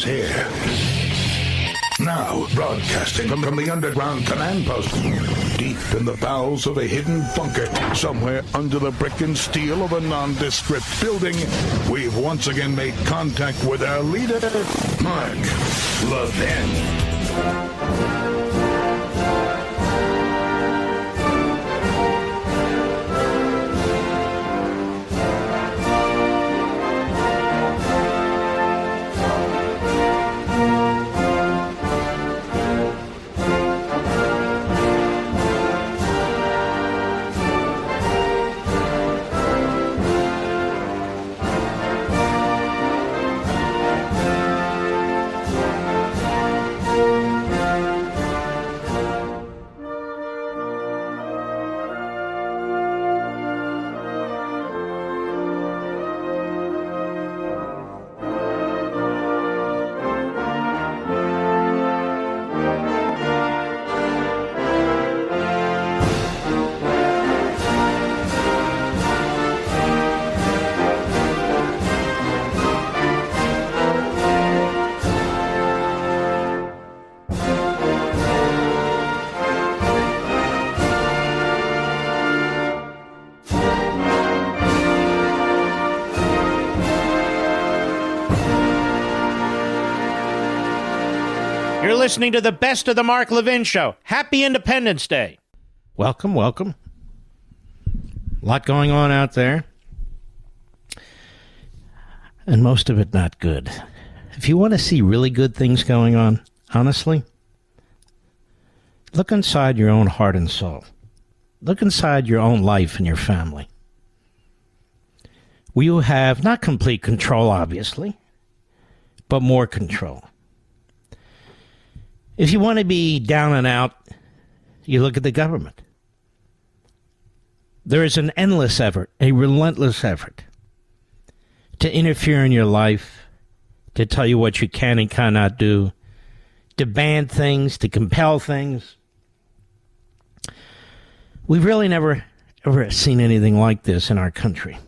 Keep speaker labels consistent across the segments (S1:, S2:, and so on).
S1: is here. Now, broadcasting from the underground command post, deep in the bowels of a hidden bunker, somewhere under the brick and steel of a nondescript building, we've once again made contact with our leader, Mark Levin.
S2: You're listening to the best of the Mark Levin Show. Happy Independence Day. Welcome, welcome. A lot going on out there. And most of it not good. If you want to see really good things going on, honestly, look inside your own heart and soul. Look inside your own life and your family. You have not complete control, obviously, but more control. If you want to be down and out, you look at the government. There is an endless effort, a relentless effort to interfere in your life, to tell you what you can and cannot do, to ban things, to compel things. We've really never, ever seen anything like this in our country.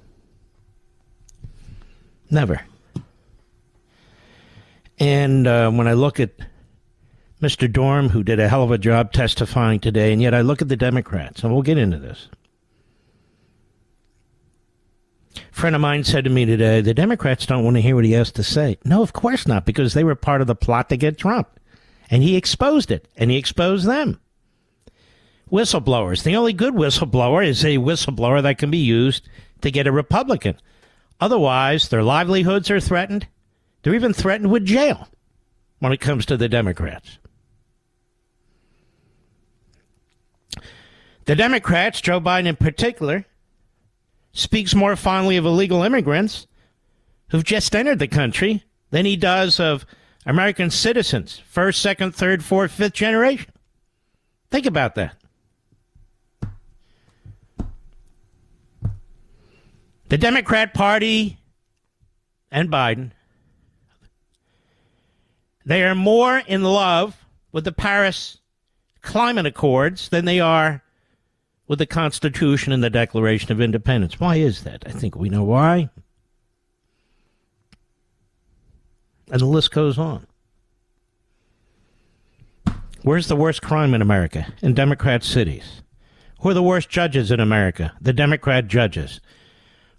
S2: Never. And when I look at Mr. Dorm, who did a hell of a job testifying today, and yet I look at the Democrats, and we'll get into this. A friend of mine said to me today, the Democrats don't want to hear what he has to say. No, of course not, because they were part of the plot to get Trump. And he exposed it, and he exposed them. Whistleblowers. The only good whistleblower is a whistleblower that can be used to get a Republican. Otherwise, their livelihoods are threatened. They're even threatened with jail when it comes to the Democrats. The Democrats, Joe Biden in particular, speaks more fondly of illegal immigrants who've just entered the country than he does of American citizens, first, second, third, fourth, fifth generation. Think about that. The Democrat Party and Biden, they are more in love with the Paris Climate Accords than they are with the Constitution and the Declaration of Independence. Why is that? I think we know why. And the list goes on. Where's the worst crime in America? In Democrat cities. Who are the worst judges in America? The Democrat judges.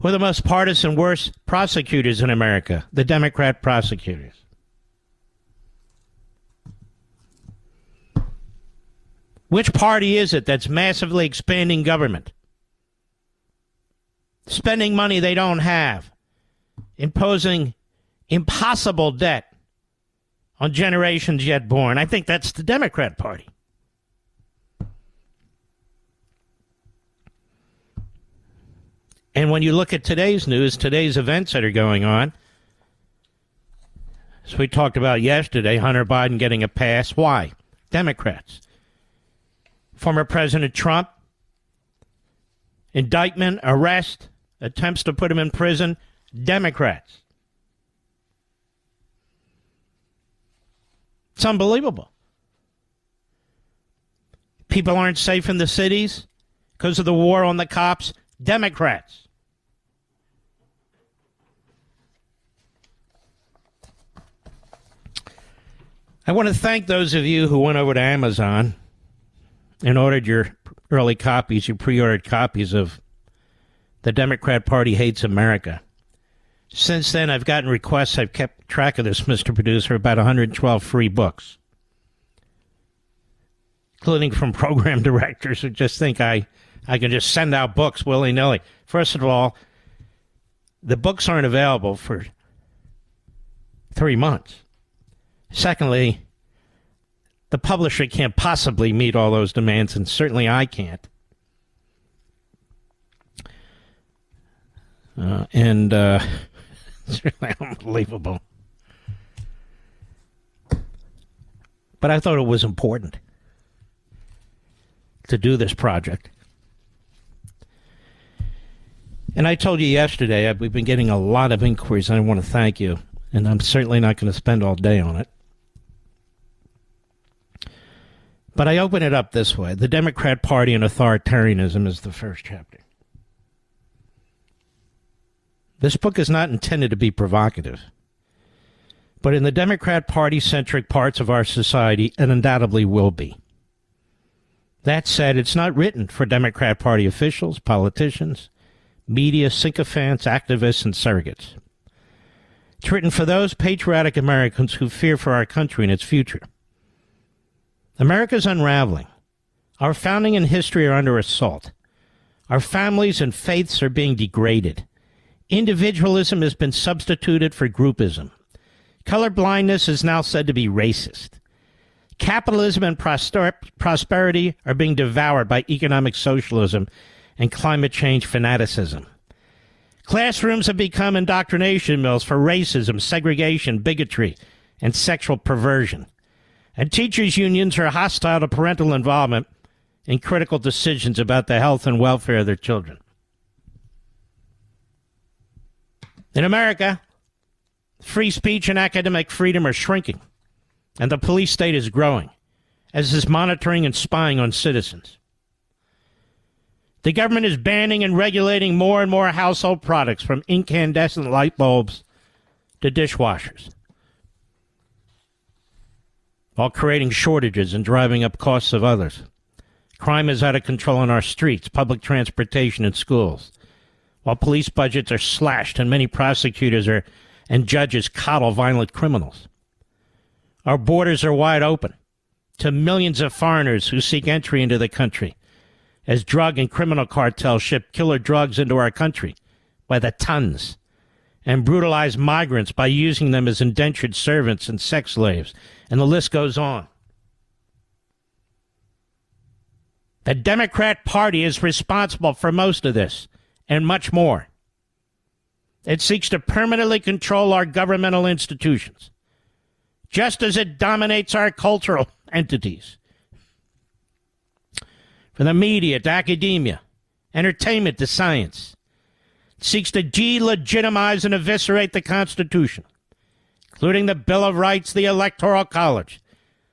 S2: Who are the most partisan, worst prosecutors in America? The Democrat prosecutors. Which party is it that's massively expanding government? Spending money they don't have. Imposing impossible debt on generations yet born. I think that's the Democrat Party. And when you look at today's news, today's events that are going on, as we talked about yesterday, Hunter Biden getting a pass. Why? Democrats. Former President Trump, indictment, arrest, attempts to put him in prison, Democrats. It's unbelievable. People aren't safe in the cities because of the war on the cops, Democrats. I want to thank those of you who went over to Amazon and ordered your early copies, your pre-ordered copies of The Democrat Party Hates America. Since then, I've gotten requests. I've kept track of this, Mr. Producer, about 112 free books, including from program directors who just think I can just send out books willy-nilly. First of all, the books aren't available for 3 months. Secondly, the publisher can't possibly meet all those demands, and certainly I can't. It's really unbelievable. But I thought it was important to do this project. And I told you yesterday, we've been getting a lot of inquiries, and I want to thank you. And I'm certainly not going to spend all day on it. But I open it up this way. The Democrat Party and Authoritarianism is the first chapter. This book is not intended to be provocative. But in the Democrat Party-centric parts of our society, it undoubtedly will be. That said, it's not written for Democrat Party officials, politicians, media sycophants, activists, and surrogates. It's written for those patriotic Americans who fear for our country and its future. America's unraveling. Our founding and history are under assault. Our families and faiths are being degraded. Individualism has been substituted for groupism. Colorblindness is now said to be racist. Capitalism and prosperity are being devoured by economic socialism and climate change fanaticism. Classrooms have become indoctrination mills for racism, segregation, bigotry, and sexual perversion. And teachers' unions are hostile to parental involvement in critical decisions about the health and welfare of their children. In America, free speech and academic freedom are shrinking, and the police state is growing, as is monitoring and spying on citizens. The government is banning and regulating more and more household products, from incandescent light bulbs to dishwashers, while creating shortages and driving up costs of others. Crime is out of control on our streets, public transportation, and schools, while police budgets are slashed and many prosecutors and judges coddle violent criminals. Our borders are wide open to millions of foreigners who seek entry into the country, as drug and criminal cartels ship killer drugs into our country by the tons and brutalize migrants by using them as indentured servants and sex slaves. And the list goes on. The Democrat Party is responsible for most of this and much more. It seeks to permanently control our governmental institutions, just as it dominates our cultural entities. From the media to academia, entertainment to science, it seeks to delegitimize and eviscerate the Constitution, including the Bill of Rights, the Electoral College,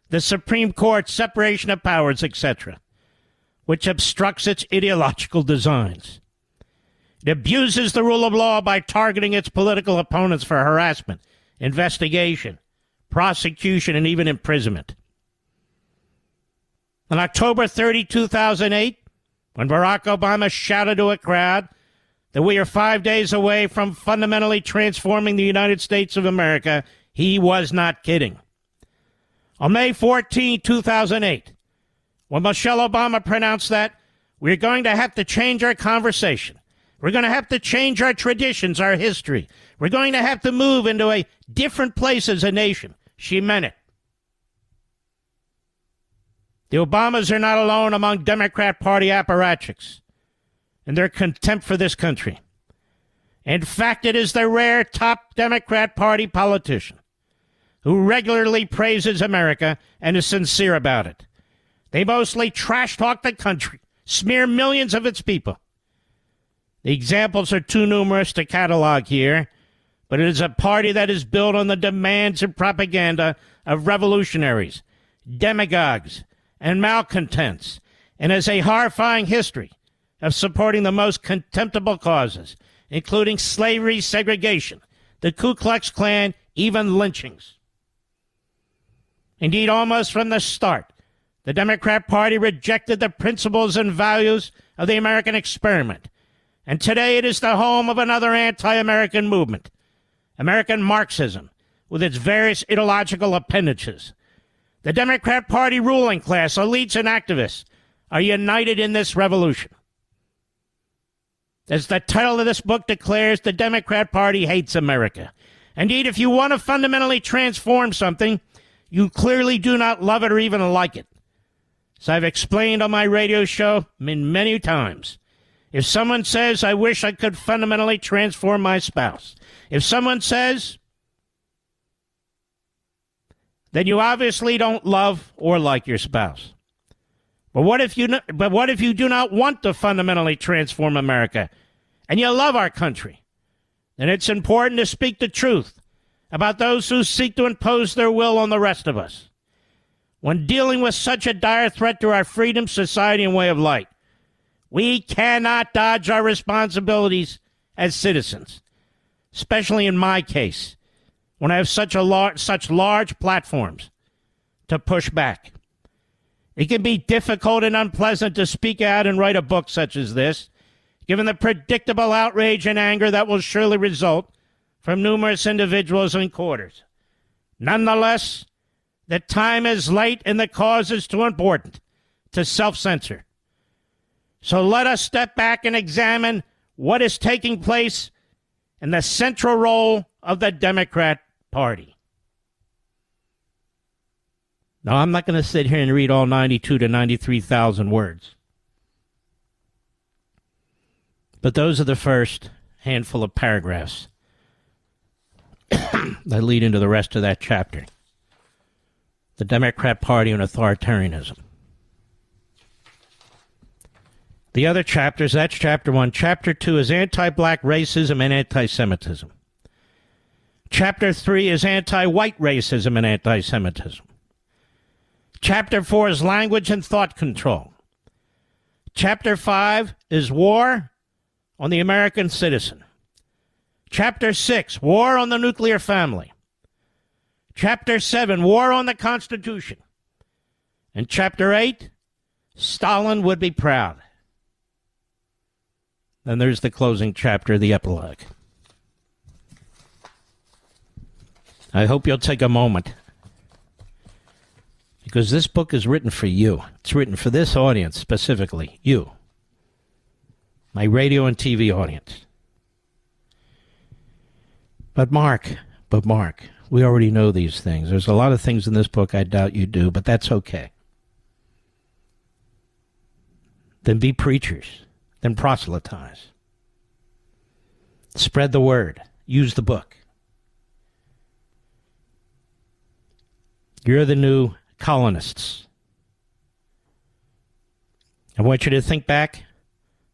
S2: the Supreme Court, separation of powers, etc., which obstructs its ideological designs. It abuses the rule of law by targeting its political opponents for harassment, investigation, prosecution, and even imprisonment. On October 30, 2008, when Barack Obama shouted to a crowd that we are 5 days away from fundamentally transforming the United States of America, he was not kidding. On May 14, 2008, when Michelle Obama pronounced that we're going to have to change our conversation, we're going to have to change our traditions, our history, we're going to have to move into a different place as a nation, she meant it. The Obamas are not alone among Democrat Party apparatchiks in their contempt for this country. In fact, it is the rare top Democrat Party politician who regularly praises America and is sincere about it. They mostly trash-talk the country, smear millions of its people. The examples are too numerous to catalog here, but it is a party that is built on the demands and propaganda of revolutionaries, demagogues, and malcontents, and has a horrifying history of supporting the most contemptible causes, including slavery, segregation, the Ku Klux Klan, even lynchings. Indeed, almost from the start, the Democrat Party rejected the principles and values of the American experiment. And today it is the home of another anti-American movement, American Marxism, with its various ideological appendages. The Democrat Party ruling class, elites, and activists are united in this revolution. As the title of this book declares, the Democrat Party hates America. Indeed, if you want to fundamentally transform something, you clearly do not love it or even like it. As I've explained on my radio show many times, if someone says, I wish I could fundamentally transform my spouse, if someone says, then you obviously don't love or like your spouse. But what if you do not want to fundamentally transform America and you love our country? Then it's important to speak the truth about those who seek to impose their will on the rest of us. When dealing with such a dire threat to our freedom, society, and way of life, we cannot dodge our responsibilities as citizens, especially in my case, when I have such large platforms to push back. It can be difficult and unpleasant to speak out and write a book such as this, given the predictable outrage and anger that will surely result from numerous individuals and quarters. Nonetheless, the time is late and the cause is too important to self-censor. So let us step back and examine what is taking place in the central role of the Democrat Party. Now, I'm not going to sit here and read all 92 to 93,000 words. But those are the first handful of paragraphs that lead into the rest of that chapter. The Democrat Party and authoritarianism. The other chapters, that's chapter 1. Chapter 2 is anti-black racism and anti-Semitism. Chapter 3 is anti-white racism and anti-Semitism. Chapter 4 is language and thought control. Chapter 5 is war on the American citizen. Chapter 6, war on the nuclear family. Chapter 7, war on the Constitution. And Chapter 8, Stalin would be proud. Then there's the closing chapter, the epilogue. I hope you'll take a moment, because this book is written for you. It's written for this audience specifically, you, my radio and TV audience. But Mark, we already know these things. There's a lot of things in this book I doubt you do, but that's okay. Then be preachers. Then proselytize. Spread the word. Use the book. You're the new colonists. I want you to think back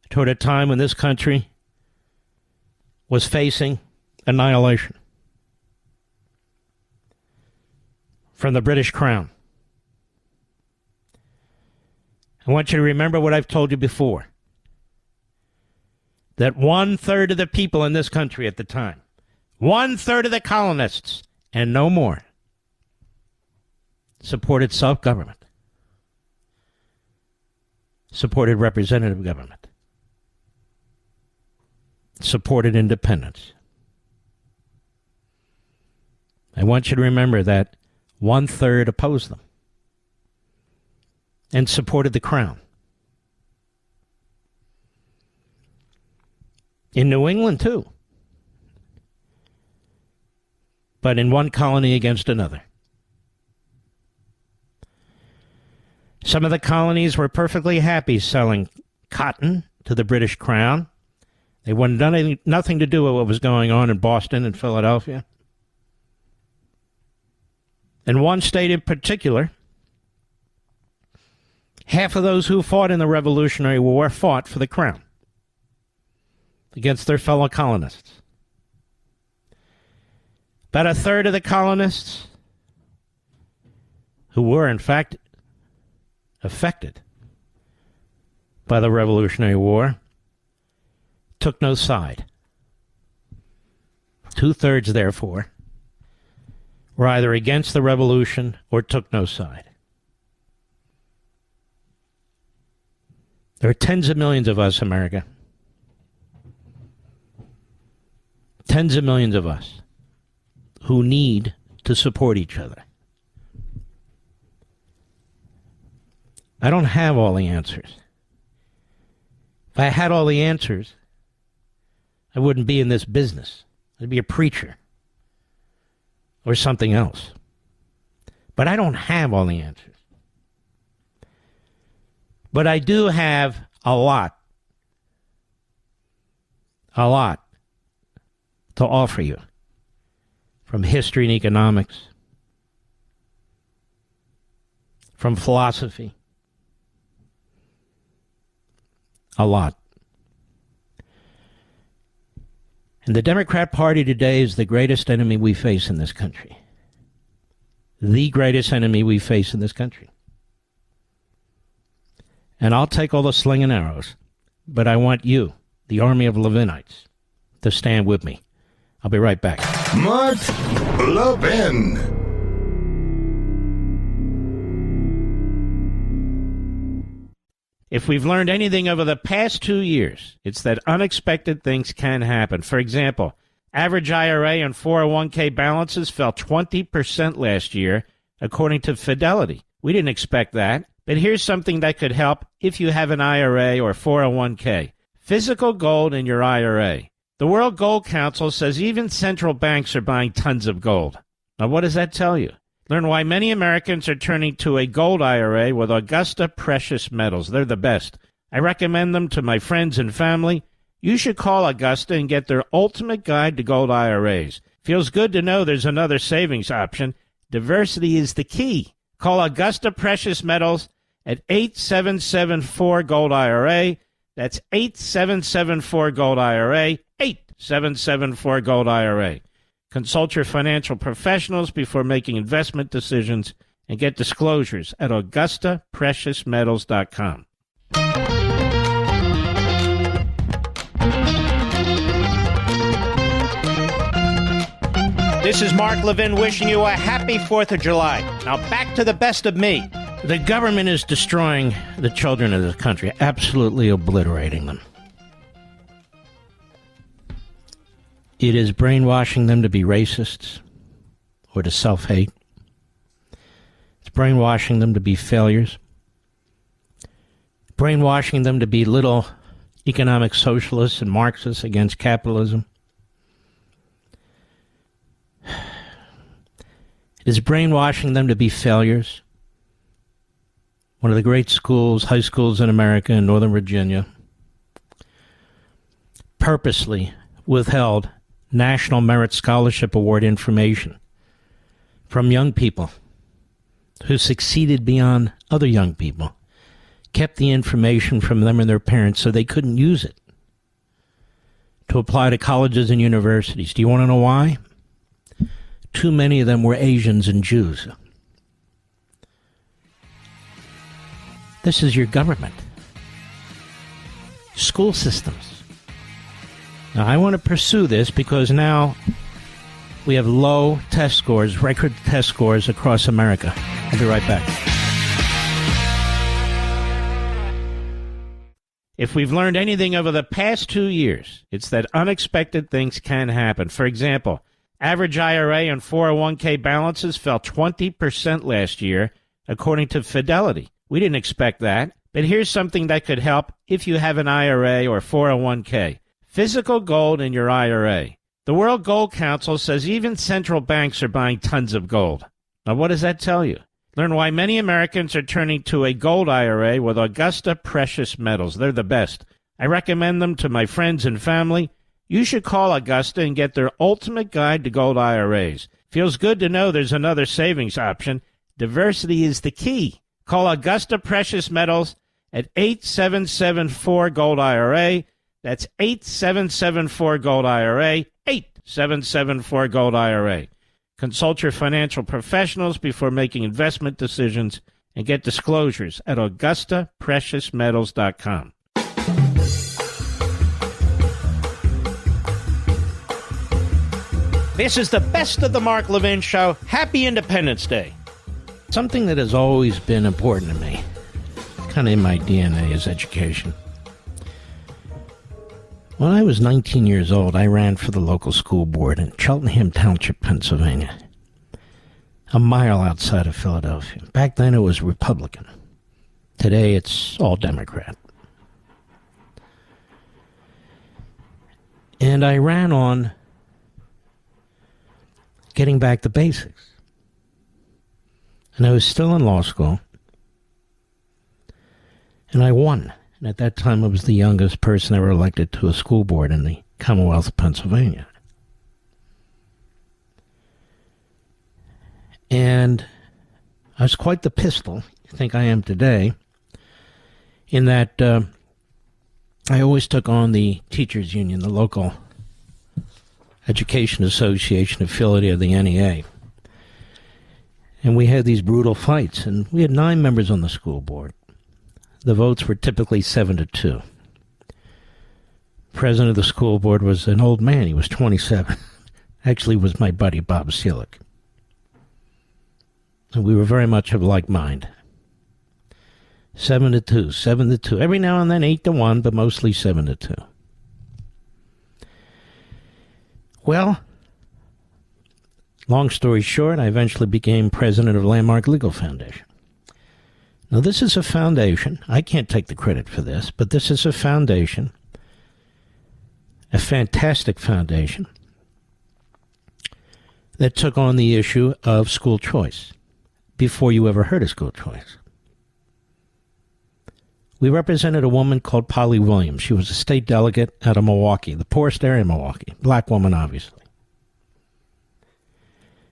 S2: toward a time when this country was facing annihilation from the British Crown. I want you to remember what I've told you before. That 1/3 of the people in this country at the time, 1/3 of the colonists, and no more, supported self-government, supported representative government, supported independence. I want you to remember that 1/3 opposed them and supported the crown. In New England, too. But in one colony against another. Some of the colonies were perfectly happy selling cotton to the British Crown. They wanted nothing to do with what was going on in Boston and Philadelphia. In one state in particular, half of those who fought in the Revolutionary War fought for the crown against their fellow colonists. About 1/3 of the colonists who were, in fact, affected by the Revolutionary War took no side. 2/3, therefore, were either against the revolution or took no side. There are tens of millions of us, America. Tens of millions of us who need to support each other. I don't have all the answers. If I had all the answers, I wouldn't be in this business. I'd be a preacher or something else. But I don't have all the answers. But I do have a lot to offer you from history and economics, from philosophy, a lot. And the Democrat Party today is the greatest enemy we face in this country. The greatest enemy we face in this country. And I'll take all the sling and arrows, but I want you, the army of Levinites, to stand with me. I'll be right back.
S1: Mark Levin.
S2: If we've learned anything over the past 2 years, it's that unexpected things can happen. For example, average IRA and 401k balances fell 20% last year, according to Fidelity. We didn't expect that. But here's something that could help if you have an IRA or 401k. Physical gold in your IRA. The World Gold Council says even central banks are buying tons of gold. Now, what does that tell you? Learn why many Americans are turning to a gold IRA with Augusta Precious Metals. They're the best. I recommend them to my friends and family. You should call Augusta and get their ultimate guide to gold IRAs. Feels good to know there's another savings option. Diversity is the key. Call Augusta Precious Metals at 8774-GOLD-IRA. That's 8774-GOLD-IRA, 8774-GOLD-IRA. Consult your financial professionals before making investment decisions and get disclosures at AugustaPreciousMetals.com. This is Mark Levin wishing you a happy 4th of July. Now back to the best of me. The government is destroying the children of this country, absolutely obliterating them. It is brainwashing them to be racists or to self-hate. It's brainwashing them to be failures. Brainwashing them to be little economic socialists and Marxists against capitalism. It is brainwashing them to be failures. One of the great schools, high schools in America in Northern Virginia, purposely withheld National Merit Scholarship Award information from young people who succeeded beyond other young people, kept the information from them and their parents so they couldn't use it to apply to colleges and universities. Do you want to know why? Too many of them were Asians and Jews. This is your government. School systems. Now, I want to pursue this because now we have low test scores, record test scores across America. I'll be right back. If we've learned anything over the past 2 years, it's that unexpected things can happen. For example, average IRA and 401k balances fell 20% last year, according to Fidelity. We didn't expect that, but here's something that could help if you have an IRA or 401k. Physical gold in your IRA. The World Gold Council says even central banks are buying tons of gold. Now, what does that tell you? Learn why many Americans are turning to a gold IRA with Augusta Precious Metals. They're the best. I recommend them to my friends and family. You should call Augusta and get their ultimate guide to gold IRAs. Feels good to know there's another savings option. Diversity is the key. Call Augusta Precious Metals at 8774-GOLD-IRA. That's 8774-GOLD-IRA, 8774-GOLD-IRA. Consult your financial professionals before making investment decisions and get disclosures at AugustaPreciousMetals.com. This is the best of the Mark Levin Show. Happy Independence Day. Something that has always been important to me, kind of in my DNA, is education. When I was 19 years old, I ran for the local school board in Cheltenham Township, Pennsylvania, a mile outside of Philadelphia. Back then it was Republican. Today it's all Democrat. And I ran on getting back the basics. And I was still in law school. And I won. And at that time, I was the youngest person ever elected to a school board in the Commonwealth of Pennsylvania. And I was quite the pistol, I think I am today, in that I always took on the teachers' union, the local Education Association affiliate of the NEA. And we had these brutal fights, and we had 9 members on the school board. The votes were typically 7-2. President of the school board was an old man. He was 27. Actually, was my buddy Bob Seelig. And we were very much of like mind. 7-2, 7-2. Every now and then 8-1, but mostly 7-2. Well, long story short, I eventually became president of Landmark Legal Foundation. Now, this is a foundation. I can't take the credit for this, but this is a foundation, a fantastic foundation, that took on the issue of school choice before you ever heard of school choice. We represented a woman called Polly Williams. She was a state delegate out of Milwaukee, the poorest area in Milwaukee. Black woman, obviously.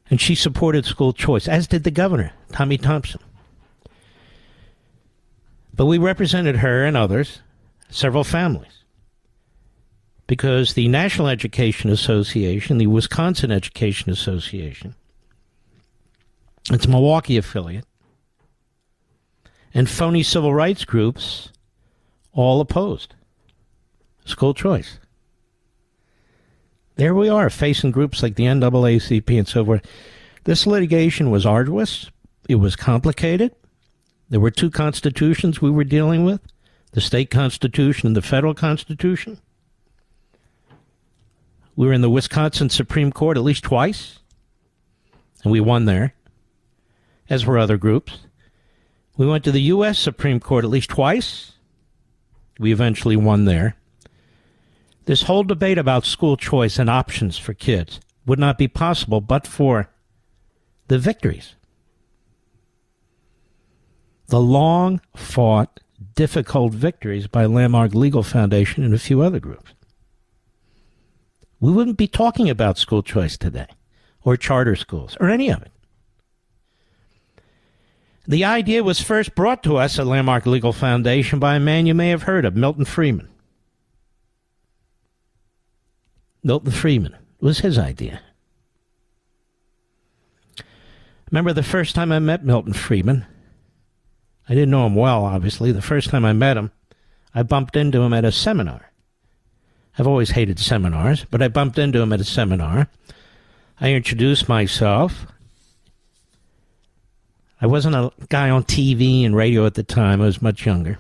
S2: And she supported school choice, as did the governor, Tommy Thompson. But we represented her and others, several families, because the National Education Association, the Wisconsin Education Association, its Milwaukee affiliate, and phony civil rights groups all opposed school choice. There we are, facing groups like the NAACP and so forth. This litigation was arduous. It was complicated. There were 2 constitutions we were dealing with, the state constitution and the federal constitution. We were in the Wisconsin Supreme Court at least twice, and we won there, as were other groups. We went to the U.S. Supreme Court at least twice. We eventually won there. This whole debate about school choice and options for kids would not be possible but for the victories. The long-fought, difficult victories by Landmark Legal Foundation and a few other groups. We wouldn't be talking about school choice today, or charter schools, or any of it. The idea was first brought to us at Landmark Legal Foundation by a man you may have heard of, Milton Friedman. Milton Friedman was his idea. Remember the first time I met Milton Friedman? I didn't know him well, obviously. The first time I met him, I bumped into him at a seminar. I've always hated seminars, but I bumped into him at a seminar. I introduced myself. I wasn't a guy on TV and radio at the time. I was much younger.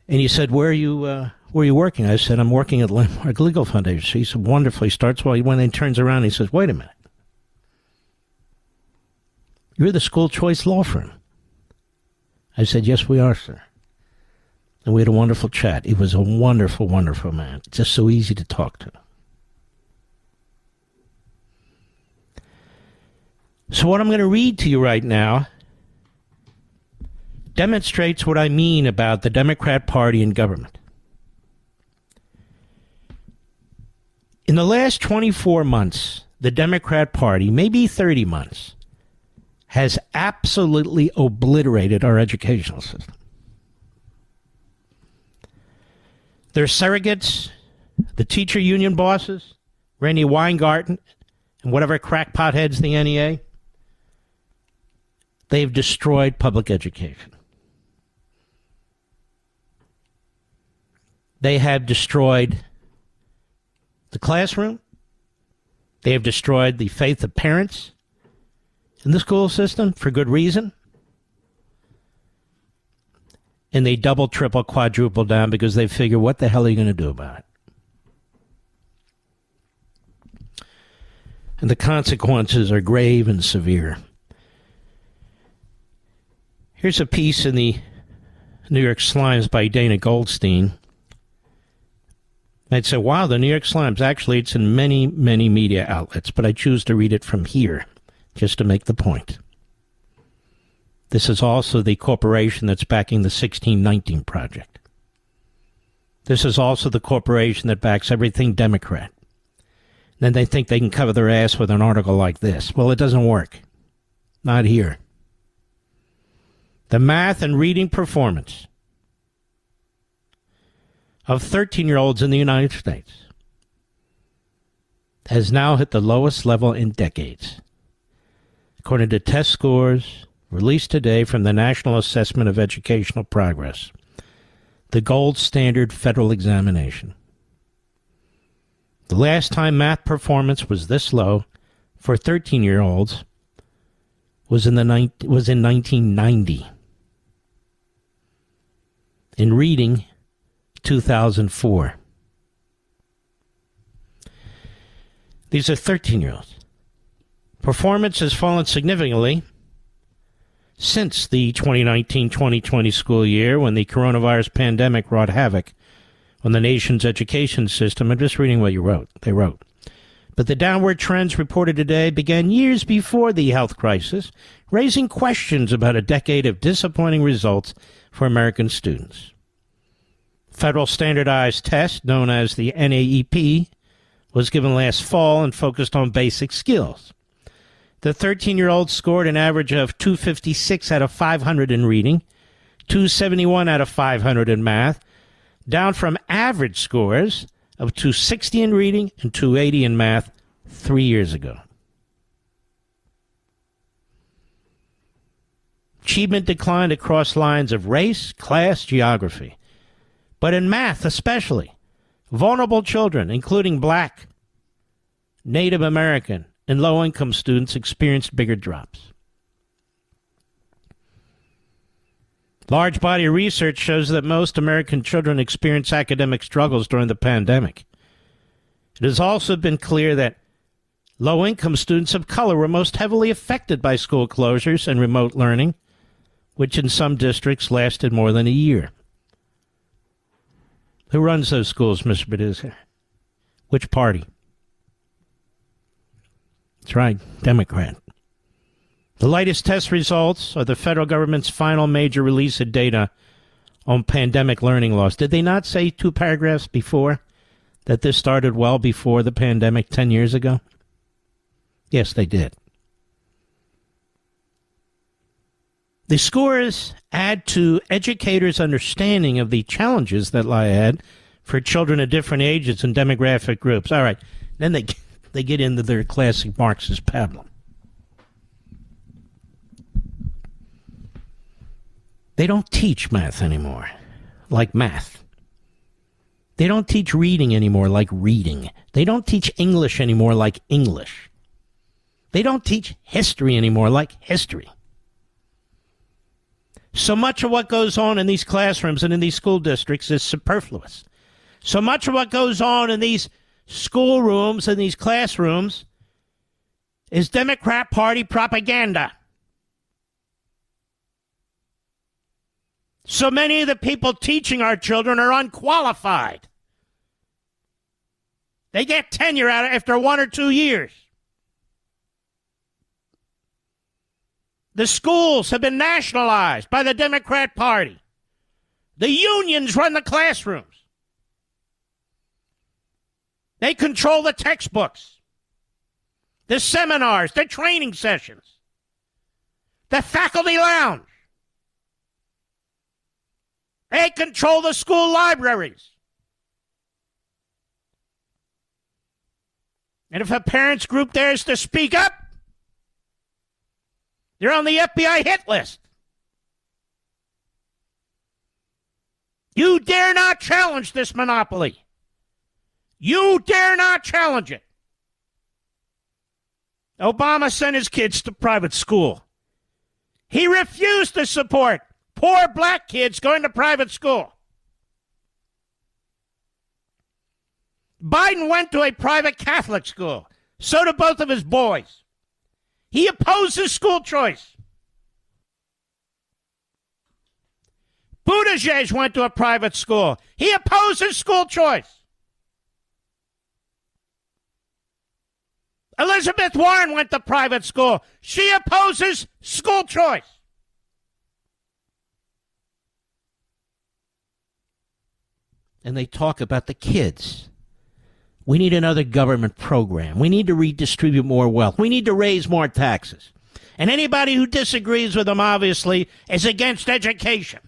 S2: And he said, where are you working? I said, I'm working at Landmark Legal Foundation. So he said, wonderful. He starts, well, when he turns around, he says, wait a minute. You're the school choice law firm. I said, yes, we are, sir. And we had a wonderful chat. He was a wonderful, wonderful man. Just so easy to talk to. So what I'm going to read to you right now demonstrates what I mean about the Democrat Party in government. In the last 24 months, the Democrat Party, maybe 30 months, has absolutely obliterated our educational system. Their surrogates, the teacher union bosses, Randy Weingarten, and whatever crackpot heads the NEA, they've destroyed public education. They have destroyed the classroom. They have destroyed the faith of parents in the school system for good reason. And they double, triple, quadruple down because they figure, what the hell are you going to do about it? And the consequences are grave and severe. Here's a piece in the New York Slimes by Dana Goldstein. I'd say, wow, the New York Slimes. Actually, it's in many, many media outlets, but I choose to read it from here just to make the point. This is also the corporation that's backing the 1619 Project. This is also the corporation that backs everything Democrat. Then they think they can cover their ass with an article like this. Well, it doesn't work. Not here. The math and reading performance of 13-year-olds in the United States has now hit the lowest level in decades, according to test scores released today from the National Assessment of Educational Progress, the gold standard federal examination. The last time math performance was this low for 13-year-olds was in 1990. In reading, 2004. These are 13-year-olds. Performance has fallen significantly since the 2019-2020 school year, when the coronavirus pandemic wrought havoc on the nation's education system. I'm just reading what they wrote. But the downward trends reported today began years before the health crisis, raising questions about a decade of disappointing results for American students. Federal standardized test, known as the NAEP, was given last fall and focused on basic skills. The 13-year-olds scored an average of 256 out of 500 in reading, 271 out of 500 in math, down from average scores of 260 in reading and 280 in math 3 years ago. Achievement declined across lines of race, class, geography. But in math especially, vulnerable children, including Black, Native American, and low-income students, experienced bigger drops. Large body of research shows that most American children experience academic struggles during the pandemic. It has also been clear that low-income students of color were most heavily affected by school closures and remote learning, which in some districts lasted more than a year. Who runs those schools, Mr. Bediza? Which party? That's right, Democrat. The latest test results are the federal government's final major release of data on pandemic learning loss. Did they not say 2 paragraphs before that this started well before the pandemic 10 years ago? Yes, they did. The scores add to educators' understanding of the challenges that lie ahead for children of different ages and demographic groups. All right, then they get into their classic Marxist pablum. They don't teach math anymore like math. They don't teach reading anymore like reading. They don't teach English anymore like English. They don't teach history anymore like history. So much of what goes on in these classrooms and in these school districts is superfluous. So much of what goes on in these schoolrooms and these classrooms is Democrat Party propaganda. So many of the people teaching our children are unqualified. They get tenure out after 1 or 2 years. The schools have been nationalized by the Democrat Party. The unions run the classrooms. They control the textbooks, the seminars, the training sessions, the faculty lounge. They control the school libraries. And if a parents group dares to speak up, they're on the FBI hit list. You dare not challenge this monopoly. You dare not challenge it. Obama sent his kids to private school. He refused to support poor black kids going to private school. Biden went to a private Catholic school. So do both of his boys. He opposes school choice. Buttigieg went to a private school. He opposes school choice. Elizabeth Warren went to private school. She opposes school choice. And they talk about the kids. We need another government program. We need to redistribute more wealth. We need to raise more taxes. And anybody who disagrees with them, obviously, is against education.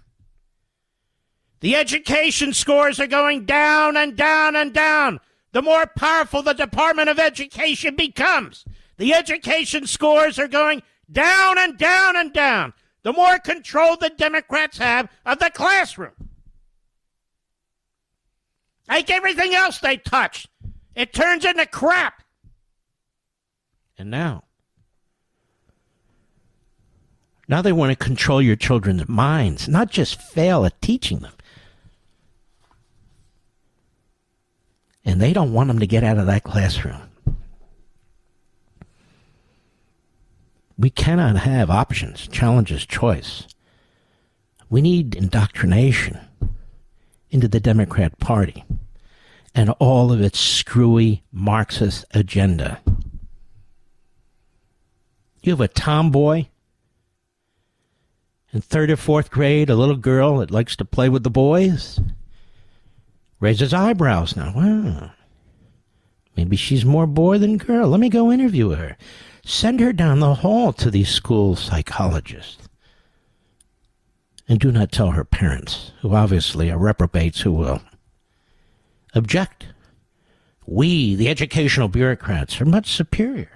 S2: The education scores are going down and down and down. The more powerful the Department of Education becomes, the education scores are going down and down and down. The more control the Democrats have of the classroom. Like everything else they touch, it turns into crap. And now they want to control your children's minds, not just fail at teaching them. And they don't want them to get out of that classroom. We cannot have options, challenges, choice. We need indoctrination into the Democrat Party and all of its screwy Marxist agenda. You have a tomboy in 3rd or 4th grade, a little girl that likes to play with the boys, raises eyebrows now. Wow. Maybe she's more boy than girl. Let me go interview her. Send her down the hall to the school psychologist. And do not tell her parents, who obviously are reprobates who will object. We, the educational bureaucrats, are much superior.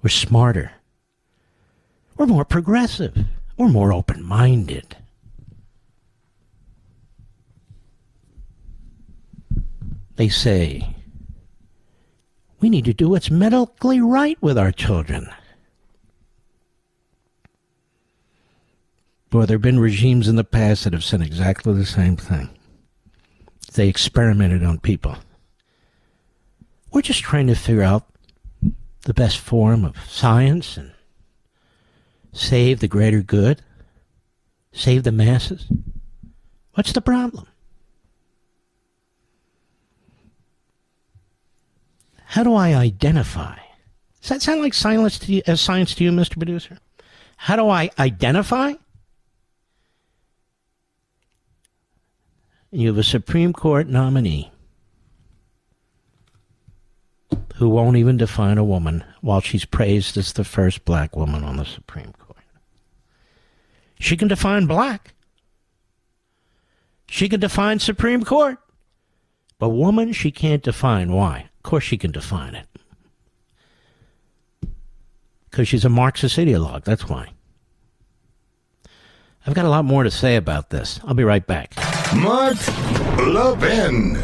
S2: We're smarter. We're more progressive. We're more open-minded. They say, we need to do what's medically right with our children. Boy, there have been regimes in the past that have said exactly the same thing. They experimented on people. We're just trying to figure out the best form of science and save the greater good, save the masses. What's the problem? How do I identify? Does that sound like science to you, Mr. Producer? How do I identify? You have a Supreme Court nominee who won't even define a woman while she's praised as the first black woman on the Supreme Court. She can define black. She can define Supreme Court. But woman, she can't define. Why? Of course she can define it. Because she's a Marxist ideologue, that's why. I've got a lot more to say about this. I'll be right back.
S1: Mark Levin.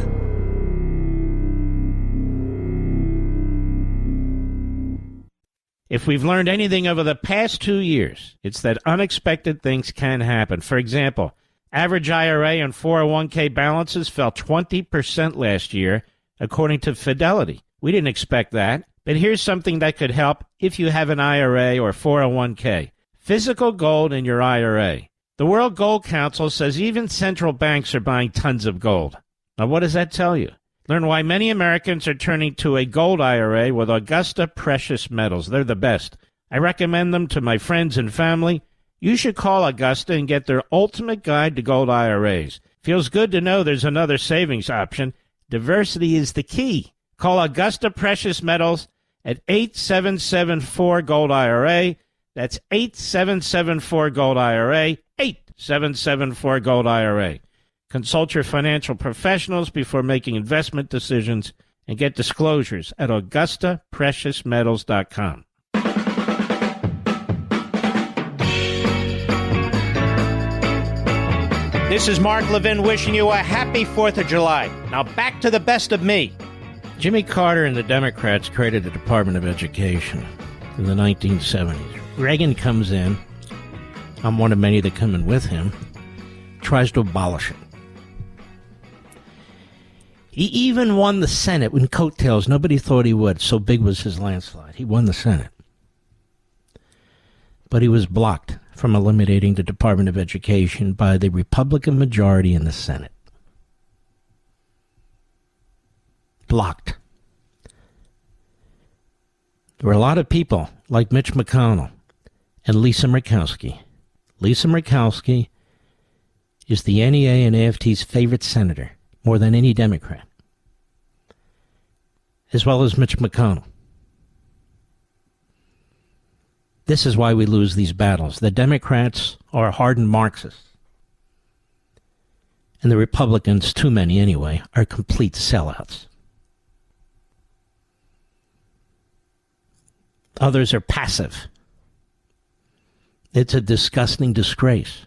S2: If we've learned anything over the past 2 years, it's that unexpected things can happen. For example, average IRA and 401k balances fell 20% last year, according to Fidelity. We didn't expect that, but here's something that could help if you have an IRA or 401k. Physical gold in your IRA. The World Gold Council says even central banks are buying tons of gold. Now, what does that tell you? Learn why many Americans are turning to a gold IRA with Augusta Precious Metals. They're the best. I recommend them to my friends and family. You should call Augusta and get their ultimate guide to gold IRAs. Feels good to know there's another savings option. Diversity is the key. Call Augusta Precious Metals at 8774-GOLD-IRA. That's 8774-GOLD-IRA, 8774-GOLD-IRA. Consult your financial professionals before making investment decisions and get disclosures at AugustaPreciousMetals.com. This is Mark Levin wishing you a happy 4th of July. Now back to the best of me. Jimmy Carter and the Democrats created the Department of Education in the 1970s. Reagan comes in. I'm one of many that come in with him. Tries to abolish it. He even won the Senate in coattails. Nobody thought he would. So big was his landslide. He won the Senate. But he was blocked from eliminating the Department of Education by the Republican majority in the Senate. Blocked. There were a lot of people like Mitch McConnell and Lisa Murkowski. Lisa Murkowski is the NEA and AFT's favorite senator, more than any Democrat, as well as Mitch McConnell. This is why we lose these battles. The Democrats are hardened Marxists. And the Republicans, too many anyway, are complete sellouts. Others are passive. It's a disgusting disgrace.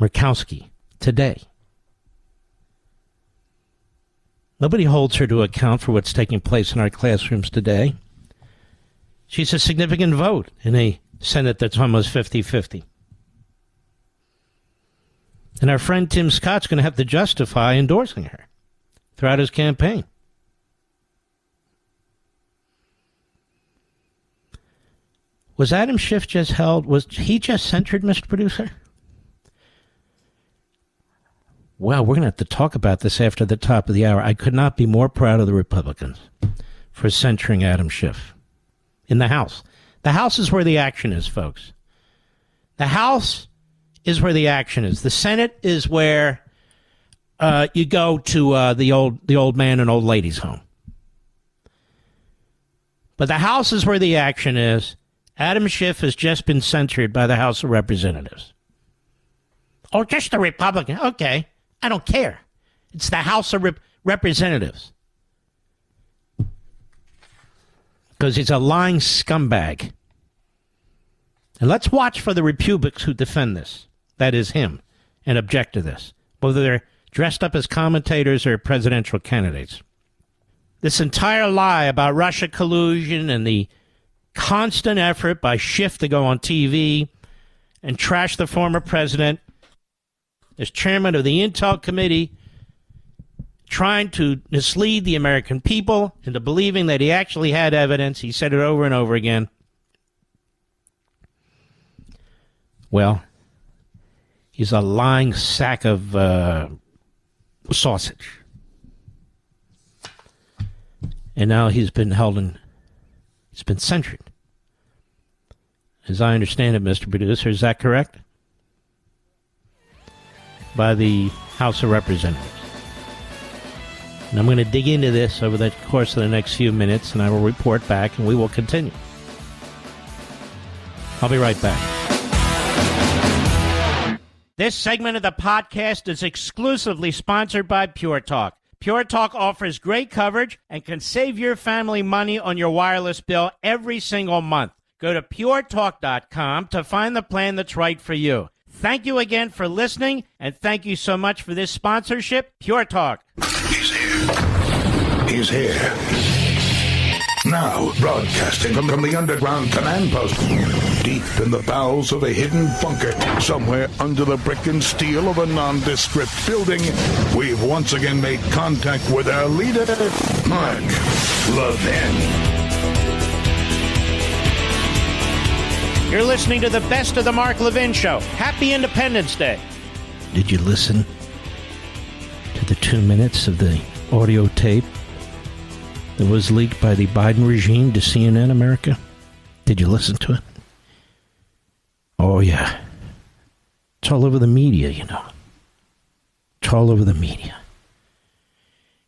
S2: Murkowski, today. Nobody holds her to account for what's taking place in our classrooms today. She's a significant vote in a Senate that's almost 50-50. And our friend Tim Scott's going to have to justify endorsing her throughout his campaign. Was Adam Schiff just held? Was he just censured, Mr. Producer? Well, we're going to have to talk about this after the top of the hour. I could not be more proud of the Republicans for censuring Adam Schiff in the House. The House is where the action is, folks. The House is where the action is. The Senate is where you go to the old man and old ladies' home. But the House is where the action is. Adam Schiff has just been censured by the House of Representatives. Oh, just the Republican. Okay. I don't care. It's the House of Representatives. Because he's a lying scumbag. And let's watch for the Republicans who defend this. That is him. And object to this. Whether they're dressed up as commentators or presidential candidates. This entire lie about Russia collusion and the constant effort by Schiff to go on TV and trash the former president as chairman of the Intel Committee, trying to mislead the American people into believing that he actually had evidence. He said it over and over again. Well, he's a lying sack of sausage. And now he's been censured. As I understand it, Mr. Producer, is that correct? By the House of Representatives. And I'm going to dig into this over the course of the next few minutes, and I will report back, and we will continue. I'll be right back. This segment of the podcast is exclusively sponsored by Pure Talk. Pure Talk offers great coverage and can save your family money on your wireless bill every single month. Go to puretalk.com to find the plan that's right for you. Thank you again for listening, and thank you so much for this sponsorship, Pure Talk.
S1: He's here. He's here. Now, broadcasting from the underground command post, deep in the bowels of a hidden bunker, somewhere under the brick and steel of a nondescript building, we've once again made contact with our leader, Mark Levin.
S2: You're listening to the best of the Mark Levin Show. Happy Independence Day. Did you listen to the 2 minutes of the audio tape that was leaked by the Biden regime to CNN America? Did you listen to it? Oh, yeah. It's all over the media, you know. It's all over the media.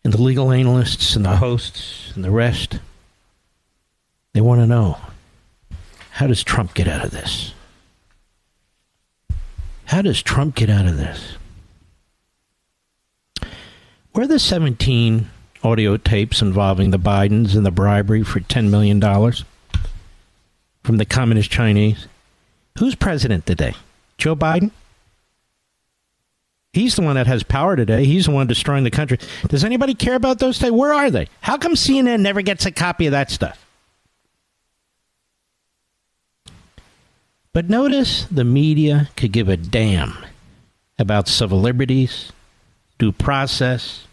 S2: And the legal analysts and the hosts and the rest, they want to know, how does Trump get out of this? How does Trump get out of this? Were the 17 audio tapes involving the Bidens and the bribery for $10 million from the Communist Chinese? Who's president today? Joe Biden? He's the one that has power today. He's the one destroying the country. Does anybody care about those things? Where are they? How come CNN never gets a copy of that stuff? But notice the media could give a damn about civil liberties, due process,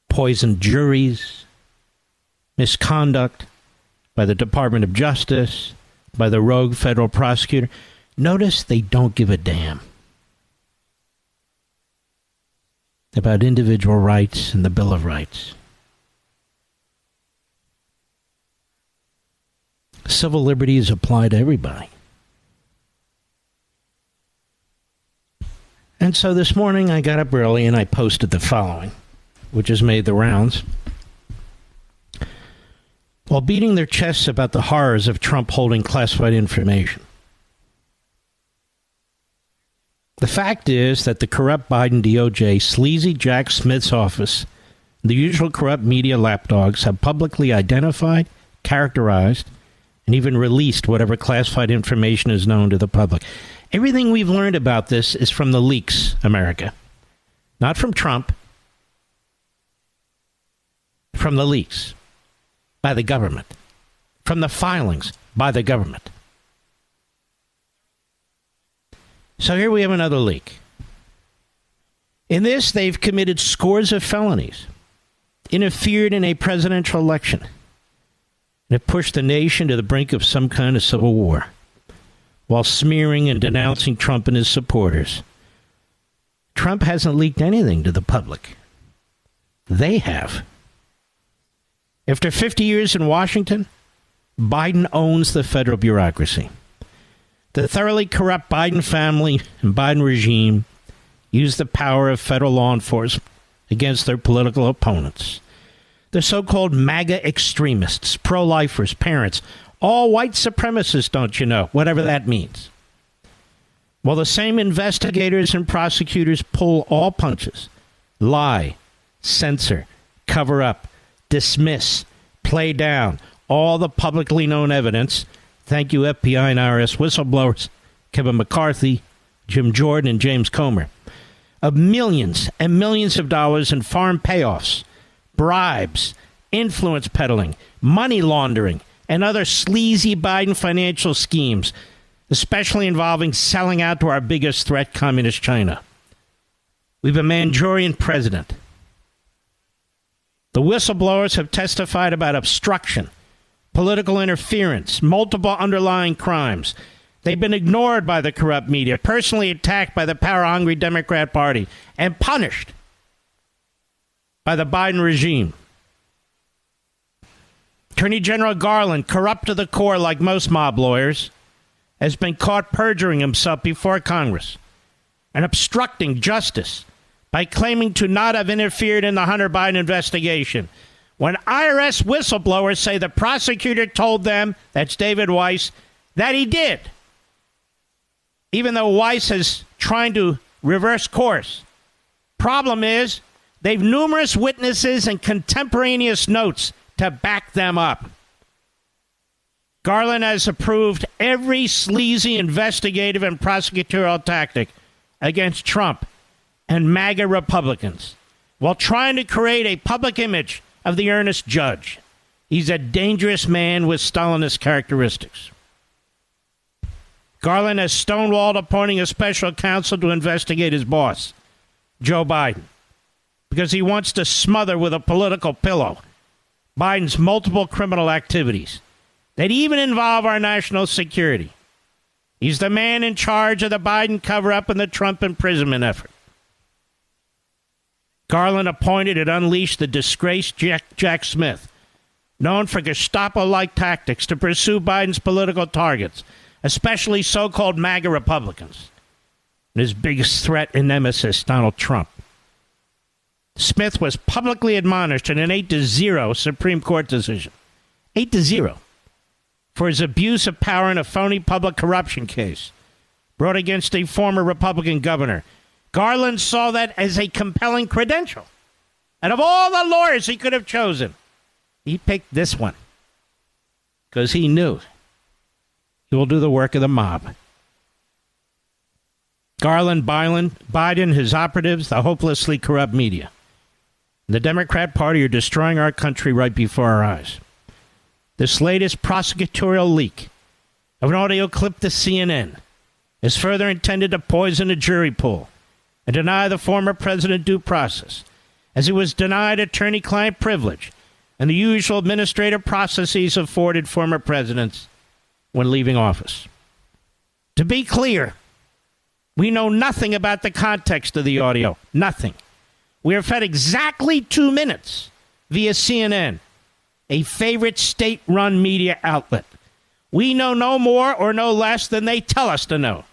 S2: poisoned juries, misconduct by the Department of Justice, by the rogue federal prosecutor. Notice they don't give a damn about individual rights and the Bill of Rights. Civil liberties apply to everybody. And so this morning I got up early and I posted the following, which has made the rounds. While beating their chests about the horrors of Trump holding classified information, the fact is that the corrupt Biden DOJ, sleazy Jack Smith's office, the usual corrupt media lapdogs have publicly identified, characterized, and even released whatever classified information is known to the public. Everything we've learned about this is from the leaks, America. Not from Trump. From the leaks. By the government. From the filings by the government. So here we have another leak. In this, they've committed scores of felonies, interfered in a presidential election, and have pushed the nation to the brink of some kind of civil war, while smearing and denouncing Trump and his supporters. Trump hasn't leaked anything to the public. They have. After 50 years in Washington, Biden owns the federal bureaucracy. The thoroughly corrupt Biden family and Biden regime use the power of federal law enforcement against their political opponents. The so-called MAGA extremists, pro-lifers, parents, all white supremacists, don't you know, whatever that means. While the same investigators and prosecutors pull all punches, lie, censor, cover up, dismiss, play down all the publicly known evidence. Thank you, FBI and IRS whistleblowers, Kevin McCarthy, Jim Jordan, and James Comer, of millions and millions of dollars in foreign payoffs, bribes, influence peddling, money laundering, and other sleazy Biden financial schemes, especially involving selling out to our biggest threat, Communist China. We have a Manchurian president. The whistleblowers have testified about obstruction, political interference, multiple underlying crimes. They've been ignored by the corrupt media, personally attacked by the power-hungry Democrat Party, and punished by the Biden regime. Attorney General Garland, corrupt to the core like most mob lawyers, has been caught perjuring himself before Congress and obstructing justice by claiming to not have interfered in the Hunter Biden investigation, when IRS whistleblowers say the prosecutor told them, that's David Weiss, that he did. Even though Weiss is trying to reverse course. Problem is, they've numerous witnesses and contemporaneous notes to back them up. Garland has approved every sleazy investigative and prosecutorial tactic against Trump and MAGA Republicans, while trying to create a public image of the earnest judge. He's a dangerous man with Stalinist characteristics. Garland has stonewalled appointing a special counsel to investigate his boss, Joe Biden, because he wants to smother with a political pillow Biden's multiple criminal activities that even involve our national security. He's the man in charge of the Biden cover-up and the Trump imprisonment effort. Garland appointed and unleashed the disgraced Jack Smith, known for Gestapo-like tactics to pursue Biden's political targets, especially so-called MAGA Republicans, and his biggest threat and nemesis, Donald Trump. Smith was publicly admonished in an 8-0 Supreme Court decision, 8-0, for his abuse of power in a phony public corruption case brought against a former Republican governor. Garland saw that as a compelling credential. And of all the lawyers he could have chosen, he picked this one because he knew he will do the work of the mob. Garland, Biden, his operatives, the hopelessly corrupt media. The Democrat Party are destroying our country right before our eyes. This latest prosecutorial leak of an audio clip to CNN is further intended to poison the jury pool and deny the former president due process, as he was denied attorney-client privilege and the usual administrative processes afforded former presidents when leaving office. To be clear, we know nothing about the context of the audio. Nothing. We are fed exactly 2 minutes via CNN, a favorite state-run media outlet. We know no more or no less than they tell us to know.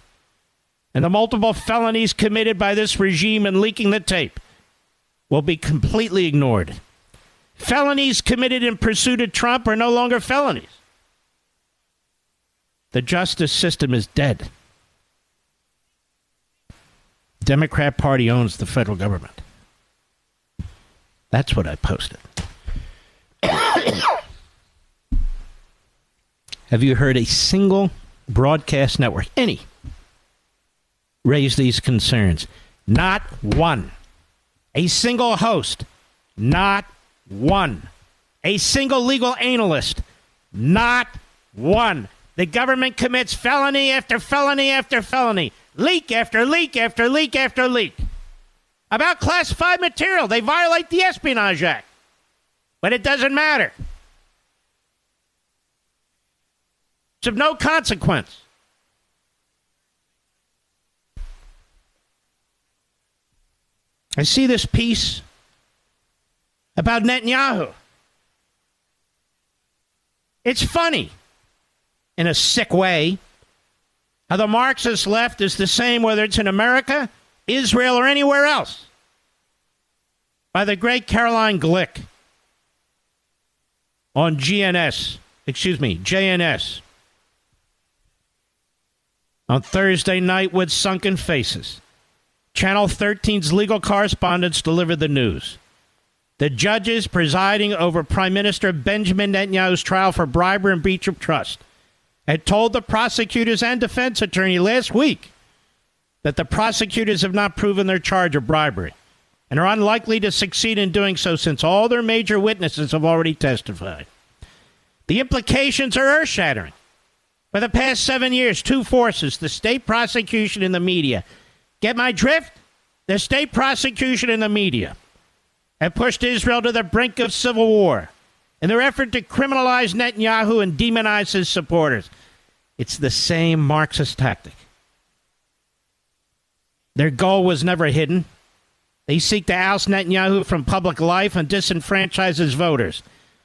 S2: And the multiple felonies committed by this regime in leaking the tape will be completely ignored. Felonies committed in pursuit of Trump are no longer felonies. The justice system is dead. The Democrat Party owns the federal government. That's what I posted. Have you heard a single broadcast network, any, raise these concerns? Not one. A single host, not one. A single legal analyst, not one. The government commits felony after felony after felony, leak after leak after leak after leak. About classified material, they violate the Espionage Act. But it doesn't matter. It's of no consequence. I see this piece about Netanyahu. It's funny, in a sick way, how the Marxist left is the same whether it's in America, Israel, or anywhere else. By the great Caroline Glick on JNS. On Thursday night with sunken faces, Channel 13's legal correspondents delivered the news. The judges presiding over Prime Minister Benjamin Netanyahu's trial for bribery and breach of trust had told the prosecutors and defense attorney last week that the prosecutors have not proven their charge of bribery and are unlikely to succeed in doing so since all their major witnesses have already testified. The implications are earth-shattering. For the past 7 years, two forces, the state prosecution and the media. Get my drift? The state prosecution and the media have pushed Israel to the brink of civil war in their effort to criminalize Netanyahu and demonize his supporters. It's the same Marxist tactic. Their goal was never hidden. They seek to oust Netanyahu from public life and disenfranchise his voters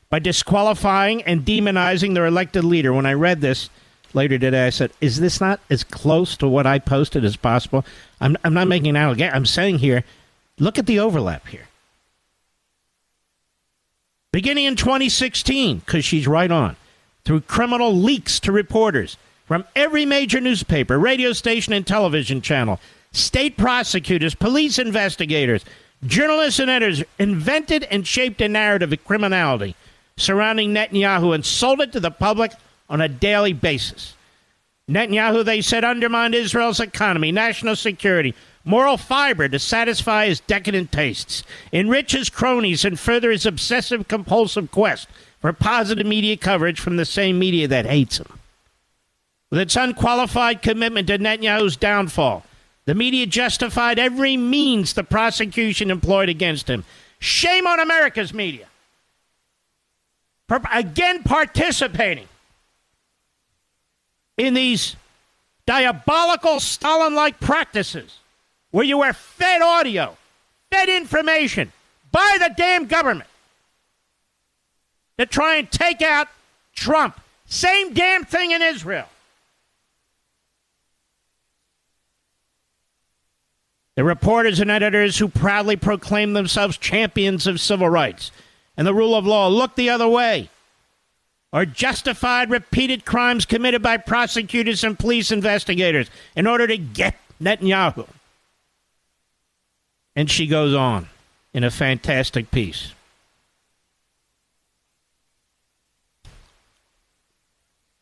S2: by disqualifying and demonizing their elected leader. When I read this later today, I said, is this not as close to what I posted as possible? I'm not making an allegation. I'm saying here, look at the overlap here. Beginning in 2016, because she's right on, through criminal leaks to reporters from every major newspaper, radio station, and television channel, state prosecutors, police investigators, journalists, and editors invented and shaped a narrative of criminality surrounding Netanyahu and sold it to the public on a daily basis. Netanyahu, they said, undermined Israel's economy, national security, moral fiber to satisfy his decadent tastes, enrich his cronies, and further his obsessive-compulsive quest for positive media coverage from the same media that hates him. With its unqualified commitment to Netanyahu's downfall, the media justified every means the prosecution employed against him. Shame on America's media. Again participating in these diabolical Stalin-like practices where you are fed audio, fed information by the damn government to try and take out Trump. Same damn thing in Israel. The reporters and editors who proudly proclaim themselves champions of civil rights and the rule of law look the other way, or justified repeated crimes committed by prosecutors and police investigators in order to get Netanyahu. And she goes on in a fantastic piece.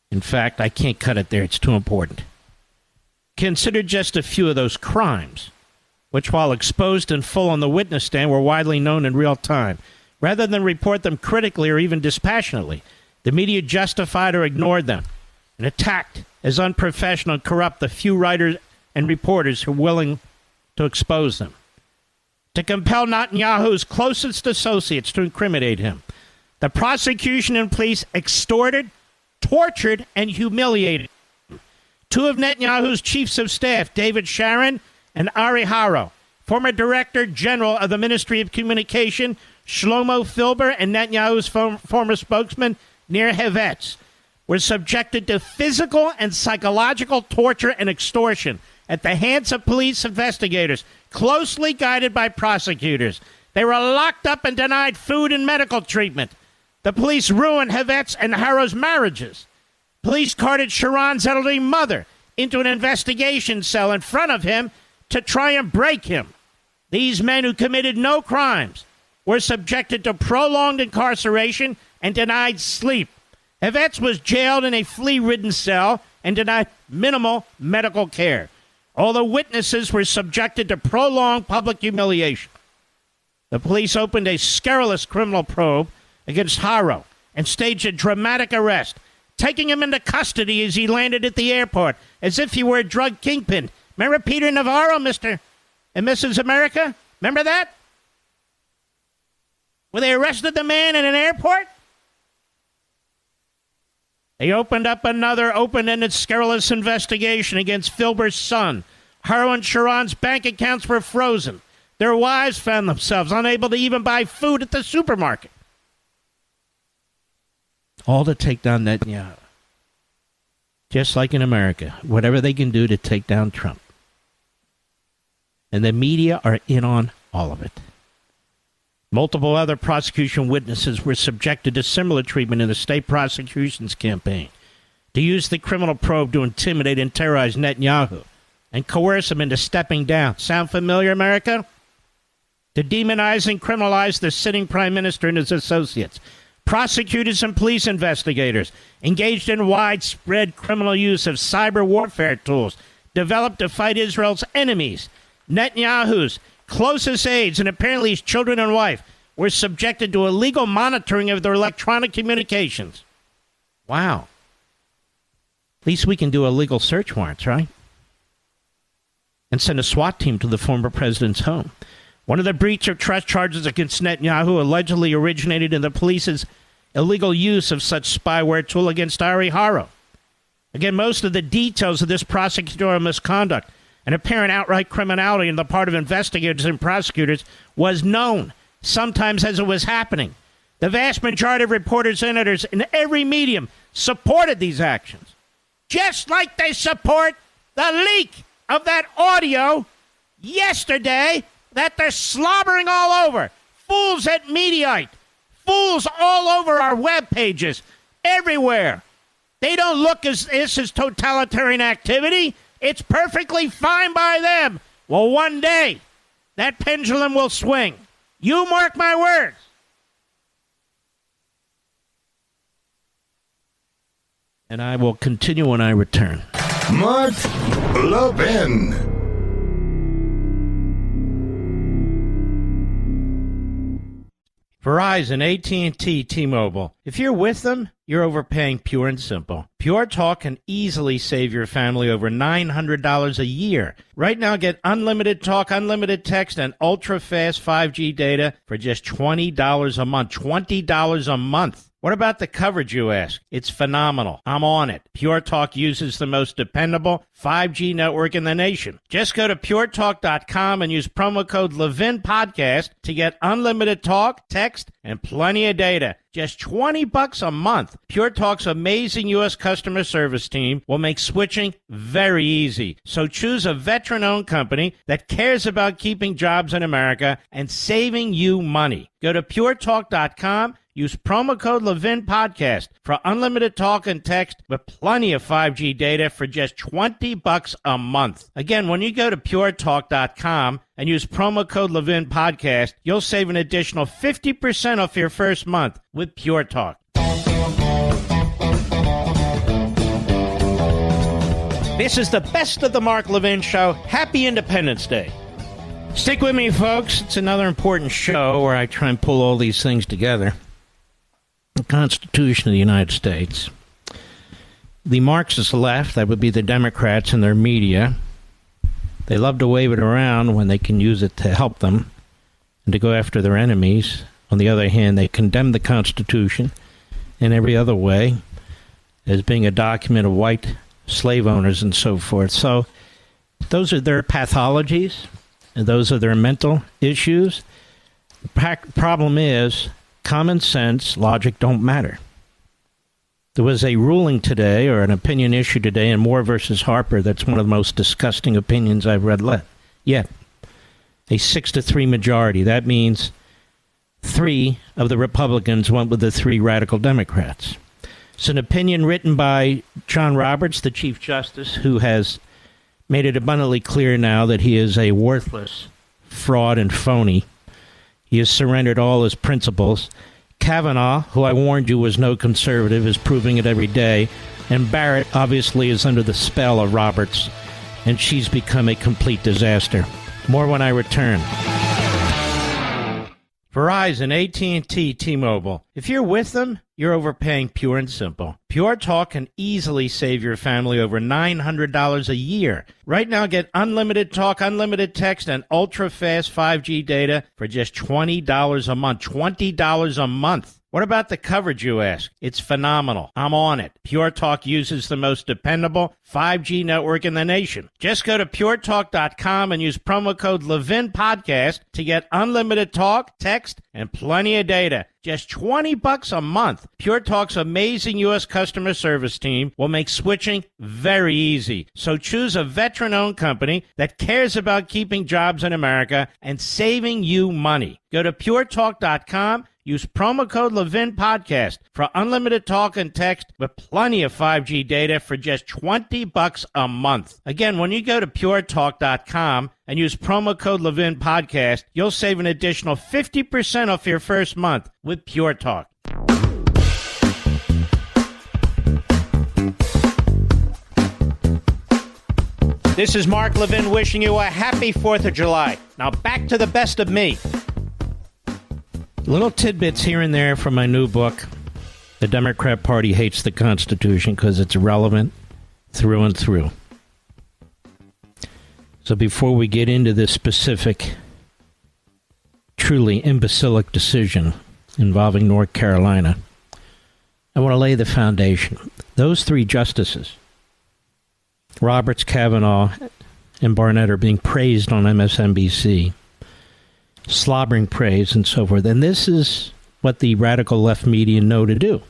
S2: In fact, I can't cut it there. It's too important. consider just a few of those crimes, which, while exposed in full on the witness stand, were widely known in real time. Rather than report them critically or even dispassionately, the media justified or ignored them and attacked as unprofessional and corrupt the few writers and reporters who were willing to expose them. To compel Netanyahu's closest associates to incriminate him, the prosecution and police extorted, tortured, and humiliated two of Netanyahu's chiefs of staff, David Sharon and Ari Haro, former Director General of the Ministry of Communication, Shlomo Filber, and Netanyahu's former spokesman, Nir Havetz, were subjected to physical and psychological torture and extortion at the hands of police investigators, closely guided by prosecutors. They were locked up and denied food and medical treatment. The police ruined Havetz and Haro's marriages. Police carted Sharon's elderly mother into an investigation cell in front of him to try and break him. These men who committed no crimes were subjected to prolonged incarceration and denied sleep. Havetz was jailed in a flea-ridden cell and denied minimal medical care. All the witnesses were subjected to prolonged public humiliation. The police opened a scurrilous criminal probe against Haro and staged a dramatic arrest, taking him into custody as he landed at the airport, as if he were a drug kingpin. Remember Peter Navarro, Mr. and Mrs. America? Remember that? Where they arrested the man in an airport? They opened up another open-ended scurrilous investigation against Filber's son. Haro and Sharon's bank accounts were frozen. Their wives found themselves unable to even buy food at the supermarket. All to take down Netanyahu. Just like in America, whatever they can do to take down Trump. And the media are in on all of it. Multiple other prosecution witnesses were subjected to similar treatment in the state prosecution's campaign to use the criminal probe to intimidate and terrorize Netanyahu and coerce him into stepping down. Sound familiar, America? To demonize and criminalize the sitting prime minister and his associates. Prosecutors and police investigators engaged in widespread criminal use of cyber warfare tools developed to fight Israel's enemies. Netanyahu's closest aides and apparently his children and wife were subjected to illegal monitoring of their electronic communications. Wow. At least we can do illegal search warrants, right? And send a SWAT team to the former president's home. One of the breach of trust charges against Netanyahu allegedly originated in the police's illegal use of such spyware tool against Ari Haro. Again, most of the details of this prosecutorial misconduct and apparent outright criminality on the part of investigators and prosecutors was known, sometimes as it was happening. The vast majority of reporters and editors in every medium supported these actions, just like they support the leak of that audio yesterday that they're slobbering all over. Fools at Mediaite. Fools all over our web pages. Everywhere. They don't look as this is totalitarian activity. It's perfectly fine by them. Well, one day, that pendulum will swing. You mark my words. And I will continue when I return.
S1: Mark Levin.
S2: Verizon, AT&T, T-Mobile. If you're with them, you're overpaying, pure and simple. Pure Talk can easily save your family over $900 a year. Right now, get unlimited talk, unlimited text, and ultra-fast 5G data for just $20 a month. $20 a month. What about the coverage, you ask? It's phenomenal. I'm on it. Pure Talk uses the most dependable 5G network in the nation. Just go to puretalk.com and use promo code Levin Podcast to get unlimited talk, text, and plenty of data. Just $20 a month. Pure Talk's amazing U.S. customer service team will make switching very easy. So choose a veteran-owned company that cares about keeping jobs in America and saving you money. Go to puretalk.com. Use promo code Levin Podcast for unlimited talk and text with plenty of 5G data for just $20 a month. Again, when you go to puretalk.com and use promo code Levin Podcast, you'll save an additional 50% off your first month with Pure Talk. This is the best of the Mark Levin Show. Happy Independence Day. Stick with me, folks. It's another important show where I try and pull all these things together. The Constitution of the United States. The Marxist left, that would be the Democrats and their media, they love to wave it around when they can use it to help them and to go after their enemies. On the other hand, they condemn the Constitution in every other way as being a document of white slave owners and so forth. So those are their pathologies, and those are their mental issues. The problem is common sense, logic don't matter. There was a ruling today, or an opinion issued today in Moore versus Harper, that's one of the most disgusting opinions I've read yet. A 6-3 majority. That means 3 of the Republicans went with the 3 radical Democrats. It's an opinion written by John Roberts, the Chief Justice, who has made it abundantly clear now that he is a worthless fraud and phony. He has surrendered all his principles. Kavanaugh, who I warned you was no conservative, is proving it every day. And Barrett obviously is under the spell of Roberts, and she's become a complete disaster. More when I return. Verizon, AT&T, T-Mobile. If you're with them, you're overpaying, pure and simple. Pure Talk can easily save your family over $900 a year. Right now, get unlimited talk, unlimited text, and ultra-fast 5G data for just $20 a month. $20 a month. What about the coverage, you ask? It's phenomenal. I'm on it. Pure Talk uses the most dependable 5G network in the nation. Just go to puretalk.com and use promo code Levin Podcast to get unlimited talk, text, and plenty of data. Just $20 a month. Pure Talk's amazing U.S. customer service team will make switching very easy. So choose a veteran-owned company that cares about keeping jobs in America and saving you money. Go to puretalk.com. Use promo code Levin Podcast for unlimited talk and text with plenty of 5G data for just $20 a month. Again, when you go to puretalk.com and use promo code Levin Podcast, you'll save an additional 50% off your first month with Pure Talk. This is Mark Levin wishing you a happy 4th of July. Now back to the best of me. Little tidbits here and there from my new book. The Democrat Party hates the Constitution because it's irrelevant through and through. So before we get into this specific, truly imbecilic decision involving North Carolina, I want to lay the foundation. Those 3 justices, Roberts, Kavanaugh, and Barnett, are being praised on MSNBC. Slobbering praise and so forth. And this is what the radical left media know to do.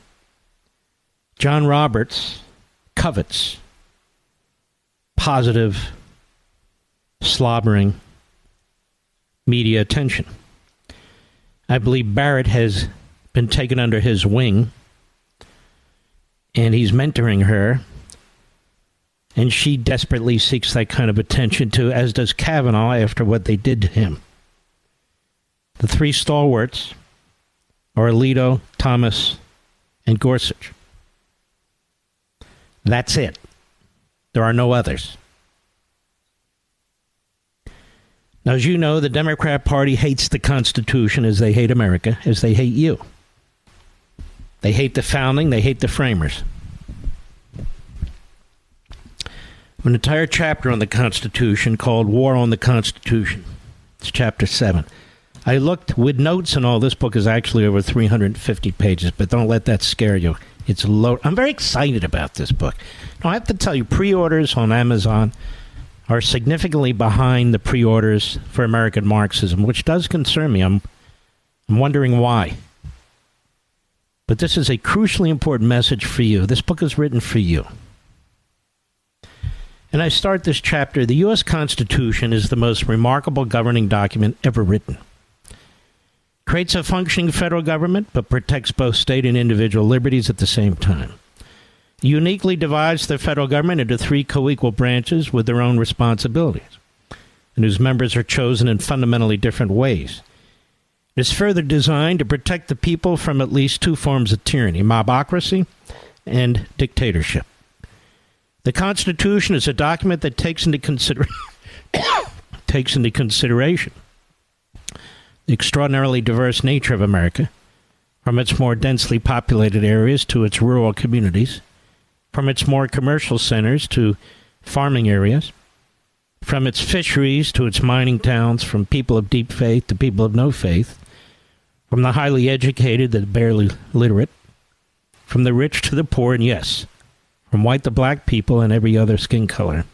S2: John Roberts covets positive, slobbering media attention. I believe Barrett has been taken under his wing, and he's mentoring her, and she desperately seeks that kind of attention too, as does Kavanaugh after what they did to him. The 3 stalwarts are Alito, Thomas, and Gorsuch. That's it. There are no others. Now, as you know, the Democrat Party hates the Constitution as they hate America, as they hate you. They hate the founding, they hate the framers. An entire chapter on the Constitution called War on the Constitution. It's chapter 7. I looked with notes and all. This book is actually over 350 pages, but don't let that scare you. It's low. I'm very excited about this book. Now, I have to tell you, pre-orders on Amazon are significantly behind the pre-orders for American Marxism, which does concern me. I'm wondering why. But this is a crucially important message for you. This book is written for you. And I start this chapter. The U.S. Constitution is the most remarkable governing document ever written. Creates a functioning federal government, but protects both state and individual liberties at the same time. Uniquely divides the federal government into 3 co-equal branches with their own responsibilities, and whose members are chosen in fundamentally different ways. It is further designed to protect the people from at least 2 forms of tyranny, mobocracy and dictatorship. The Constitution is a document that takes into consideration the extraordinarily diverse nature of America, from its more densely populated areas to its rural communities, from its more commercial centers to farming areas, from its fisheries to its mining towns, from people of deep faith to people of no faith, from the highly educated to the barely literate, from the rich to the poor, and yes, from white to black people and every other skin color.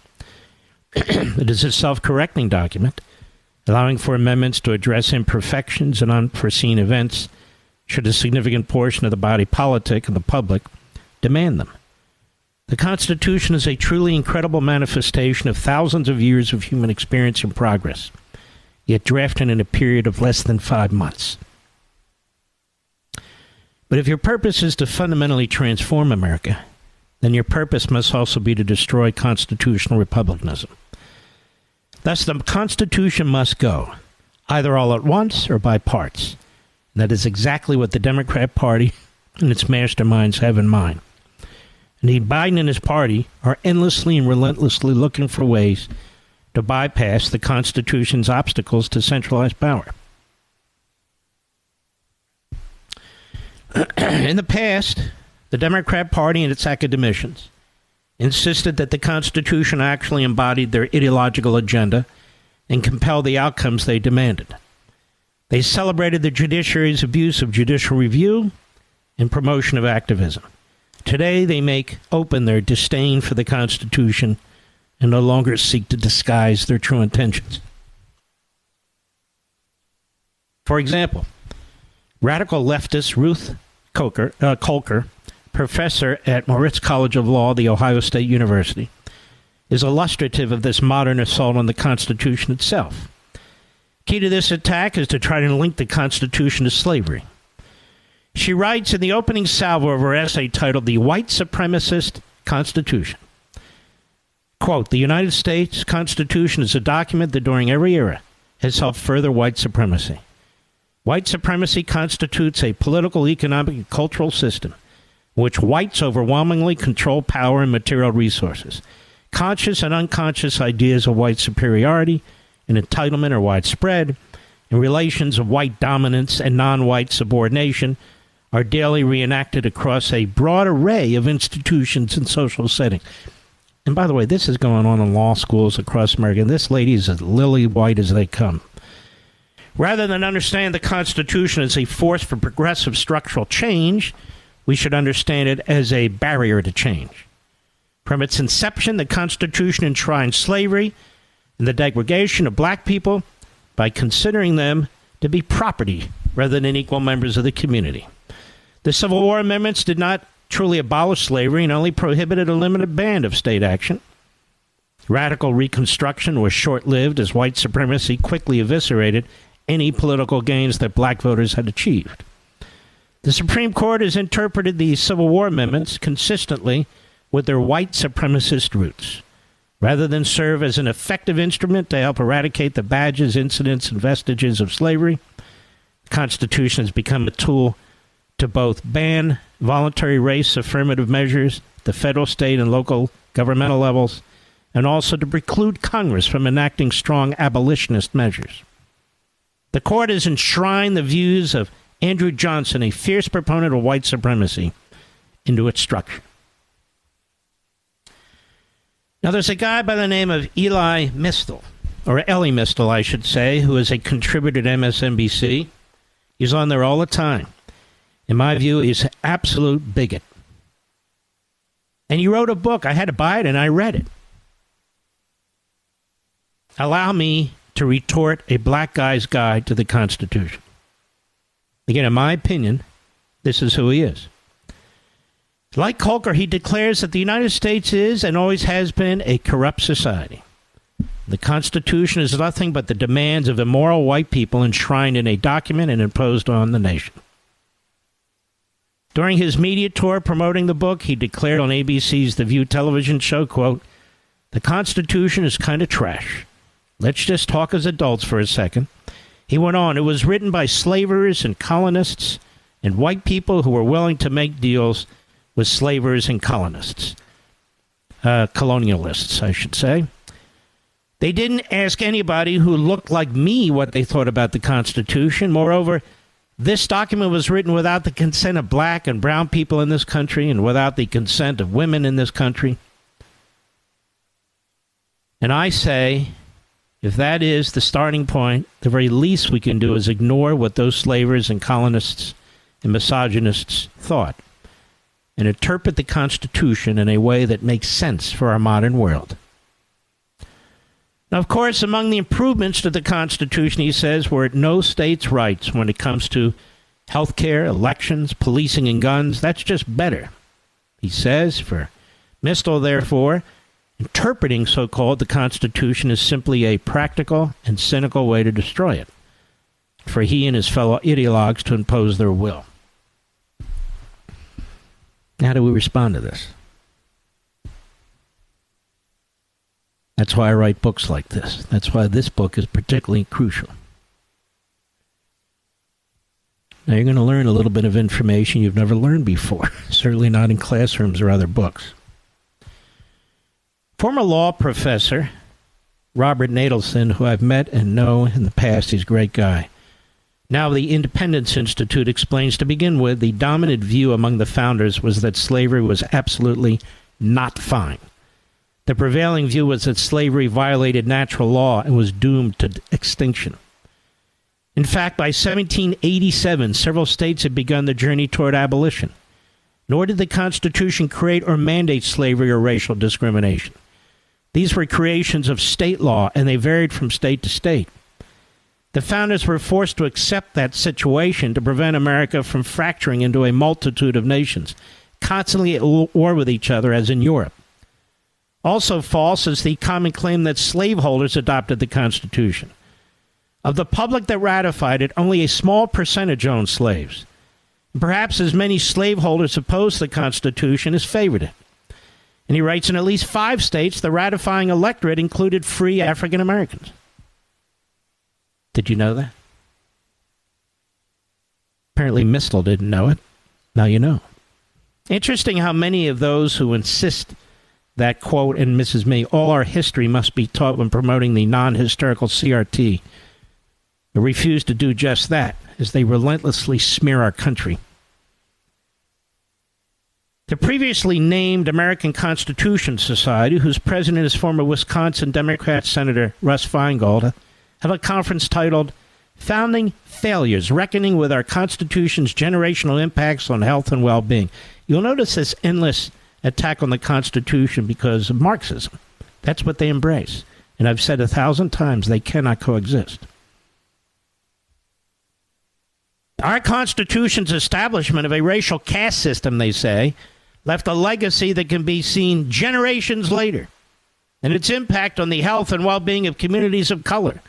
S2: It is a self-correcting document, allowing for amendments to address imperfections and unforeseen events should a significant portion of the body politic and the public demand them. The Constitution is a truly incredible manifestation of thousands of years of human experience and progress, yet drafted in a period of less than 5 months. But if your purpose is to fundamentally transform America, then your purpose must also be to destroy constitutional republicanism. Thus, the Constitution must go, either all at once or by parts. And that is exactly what the Democrat Party and its masterminds have in mind. Indeed, Biden and his party are endlessly and relentlessly looking for ways to bypass the Constitution's obstacles to centralized power. In the past, the Democrat Party and its academicians insisted that the Constitution actually embodied their ideological agenda and compelled the outcomes they demanded. They celebrated the judiciary's abuse of judicial review and promotion of activism. Today, they make open their disdain for the Constitution and no longer seek to disguise their true intentions. For example, radical leftist Ruth Kolker, professor at Moritz College of Law, The Ohio State University, is illustrative of this modern assault on the Constitution itself. Key to this attack is to try to link the Constitution to slavery. She writes in the opening salvo of her essay titled The White Supremacist Constitution, quote, "The United States Constitution is a document that during every era has helped further white supremacy. White supremacy constitutes a political, economic, and cultural system in which whites overwhelmingly control power and material resources. Conscious and unconscious ideas of white superiority and entitlement are widespread, and relations of white dominance and non-white subordination are daily reenacted across a broad array of institutions and social settings." And by the way, this is going on in law schools across America. This lady is as lily white as they come. Rather than understand the Constitution as a force for progressive structural change, we should understand it as a barrier to change. From its inception, the Constitution enshrined slavery and the degradation of black people by considering them to be property rather than equal members of the community. The Civil War amendments did not truly abolish slavery and only prohibited a limited band of state action. Radical Reconstruction was short-lived as white supremacy quickly eviscerated any political gains that black voters had achieved. The Supreme Court has interpreted the Civil War amendments consistently with their white supremacist roots. Rather than serve as an effective instrument to help eradicate the badges, incidents, and vestiges of slavery, the Constitution has become a tool to both ban voluntary race affirmative measures at the federal, state, and local governmental levels, and also to preclude Congress from enacting strong abolitionist measures. The court has enshrined the views of Andrew Johnson, a fierce proponent of white supremacy, into its structure. Now, there's a guy by the name of Elie Mystal, or Elie Mystal, I should say, who is a contributor to MSNBC. He's on there all the time. In my view, he's an absolute bigot. And he wrote a book. I had to buy it, and I read it. Allow me to retort a black guy's guide to the Constitution. Again, in my opinion, this is who he is. Like Kolker, he declares that the United States is and always has been a corrupt society. The Constitution is nothing but the demands of immoral white people enshrined in a document and imposed on the nation. During his media tour promoting the book, he declared on ABC's The View television show, quote, "The Constitution is kind of trash. Let's just talk as adults for a second." He went on, "It was written by slavers and colonists and white people who were willing to make deals with slavers and colonists." colonialists, I should say. They didn't ask anybody who looked like me what they thought about the Constitution. Moreover, this document was written without the consent of black and brown people in this country and without the consent of women in this country. And I say, if that is the starting point, the very least we can do is ignore what those slavers and colonists and misogynists thought and interpret the Constitution in a way that makes sense for our modern world. Now, of course, among the improvements to the Constitution, he says, were no states' rights when it comes to health care, elections, policing, and guns. That's just better. He says, for Mistel, therefore, interpreting so-called the Constitution is simply a practical and cynical way to destroy it, for he and his fellow ideologues to impose their will. How do we respond to this? That's why I write books like this. That's why this book is particularly crucial. Now you're going to learn a little bit of information you've never learned before, certainly not in classrooms or other books. Former law professor Robert Nadelson, who I've met and know in the past, he's a great guy. Now the Independence Institute explains, to begin with, the dominant view among the founders was that slavery was absolutely not fine. The prevailing view was that slavery violated natural law and was doomed to extinction. In fact, by 1787, several states had begun the journey toward abolition. Nor did the Constitution create or mandate slavery or racial discrimination. These were creations of state law, and they varied from state to state. The founders were forced to accept that situation to prevent America from fracturing into a multitude of nations, constantly at war with each other, as in Europe. Also false is the common claim that slaveholders adopted the Constitution. Of the public that ratified it, only a small percentage owned slaves. Perhaps as many slaveholders opposed the Constitution as favored it. And he writes, in at least 5 states, the ratifying electorate included free African Americans. Did you know that? Apparently Mistel didn't know it. Now you know. Interesting how many of those who insist that, quote, and Mrs. Me, all our history must be taught when promoting the non-historical CRT, refuse to do just that, as they relentlessly smear our country. The previously named American Constitution Society, whose president is former Wisconsin Democrat Senator Russ Feingold, have a conference titled Founding Failures, Reckoning with Our Constitution's Generational Impacts on Health and Well-Being. You'll notice this endless attack on the Constitution because of Marxism. That's what they embrace. And I've said 1,000 times they cannot coexist. Our Constitution's establishment of a racial caste system, they say, left a legacy that can be seen generations later, and its impact on the health and well-being of communities of color.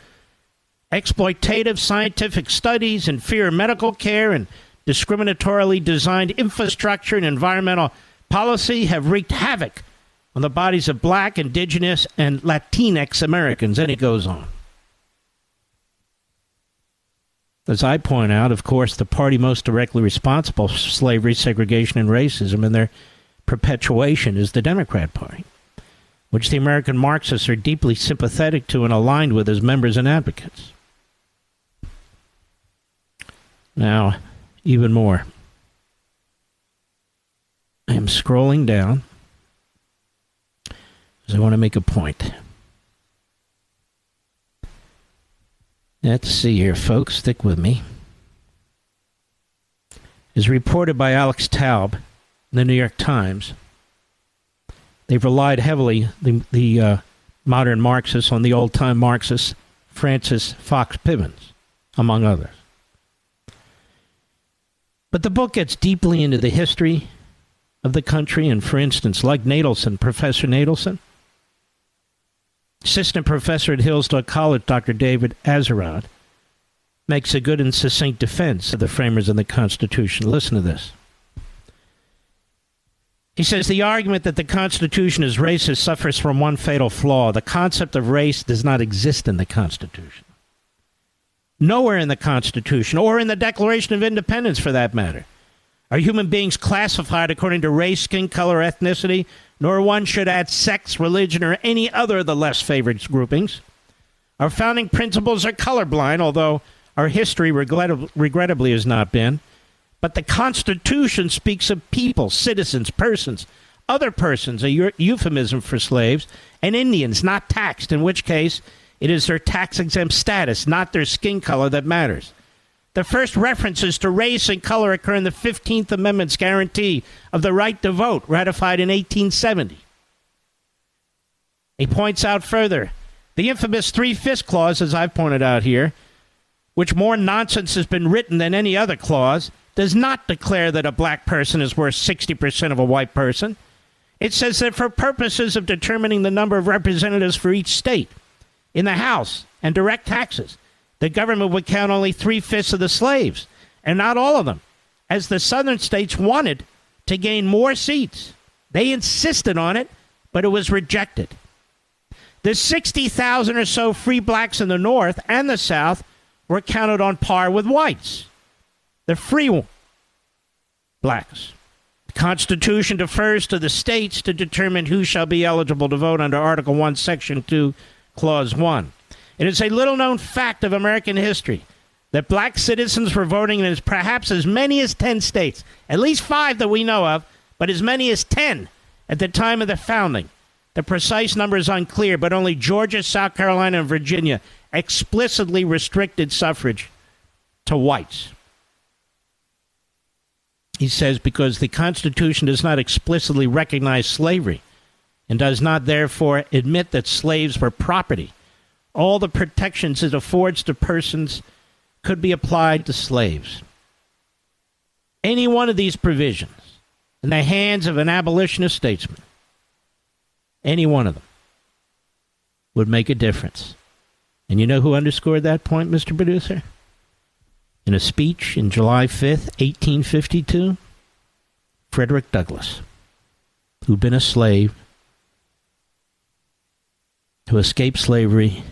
S2: Exploitative scientific studies, inferior medical care, and discriminatorily designed infrastructure and environmental policy have wreaked havoc on the bodies of black, indigenous, and Latinx Americans, and it goes on. As I point out, of course, the party most directly responsible for slavery, segregation, and racism and their perpetuation is the Democrat Party, which the American Marxists are deeply sympathetic to and aligned with as members and advocates. Now, even more. I am scrolling down because I want to make a point. Let's see here, folks. Stick with me. As reported by Alex Taub in the New York Times, they've relied heavily, the modern Marxists, on the old-time Marxist Francis Fox Pippins, among others. But the book gets deeply into the history of the country, and for instance, like Nadelson, Professor Nadelson, Assistant Professor at Hillsdale College, Dr. David Azerrad, makes a good and succinct defense of the framers of the Constitution. Listen to this. He says, the argument that the Constitution is racist suffers from one fatal flaw. The concept of race does not exist in the Constitution. Nowhere in the Constitution, or in the Declaration of Independence for that matter, are human beings classified according to race, skin color, ethnicity, nor one should add sex, religion, or any other of the less favored groupings. Our founding principles are colorblind, although our history regrettably has not been. But the Constitution speaks of people, citizens, persons, other persons, a euphemism for slaves, and Indians not taxed, in which case it is their tax-exempt status, not their skin color, that matters. The first references to race and color occur in the 15th Amendment's guarantee of the right to vote, ratified in 1870. He points out further, the infamous three-fifths clause, as I've pointed out here, which more nonsense has been written than any other clause, does not declare that a black person is worth 60% of a white person. It says that for purposes of determining the number of representatives for each state in the House and direct taxes, the government would count only 3/5 of the slaves, and not all of them, as the southern states wanted to gain more seats. They insisted on it, but it was rejected. The 60,000 or so free blacks in the North and the South were counted on par with whites. The free blacks. The Constitution defers to the states to determine who shall be eligible to vote under Article 1, Section 2, Clause 1. It is a little-known fact of American history that black citizens were voting in perhaps as many as 10 states, at least 5 that we know of, but as many as 10 at the time of the founding. The precise number is unclear, but only Georgia, South Carolina, and Virginia explicitly restricted suffrage to whites. He says because the Constitution does not explicitly recognize slavery and does not therefore admit that slaves were property, all the protections it affords to persons could be applied to slaves. Any one of these provisions in the hands of an abolitionist statesman, any one of them, would make a difference. And you know who underscored that point, Mr. Producer? In a speech in July 5th, 1852, Frederick Douglass, who'd been a slave, who escaped slavery,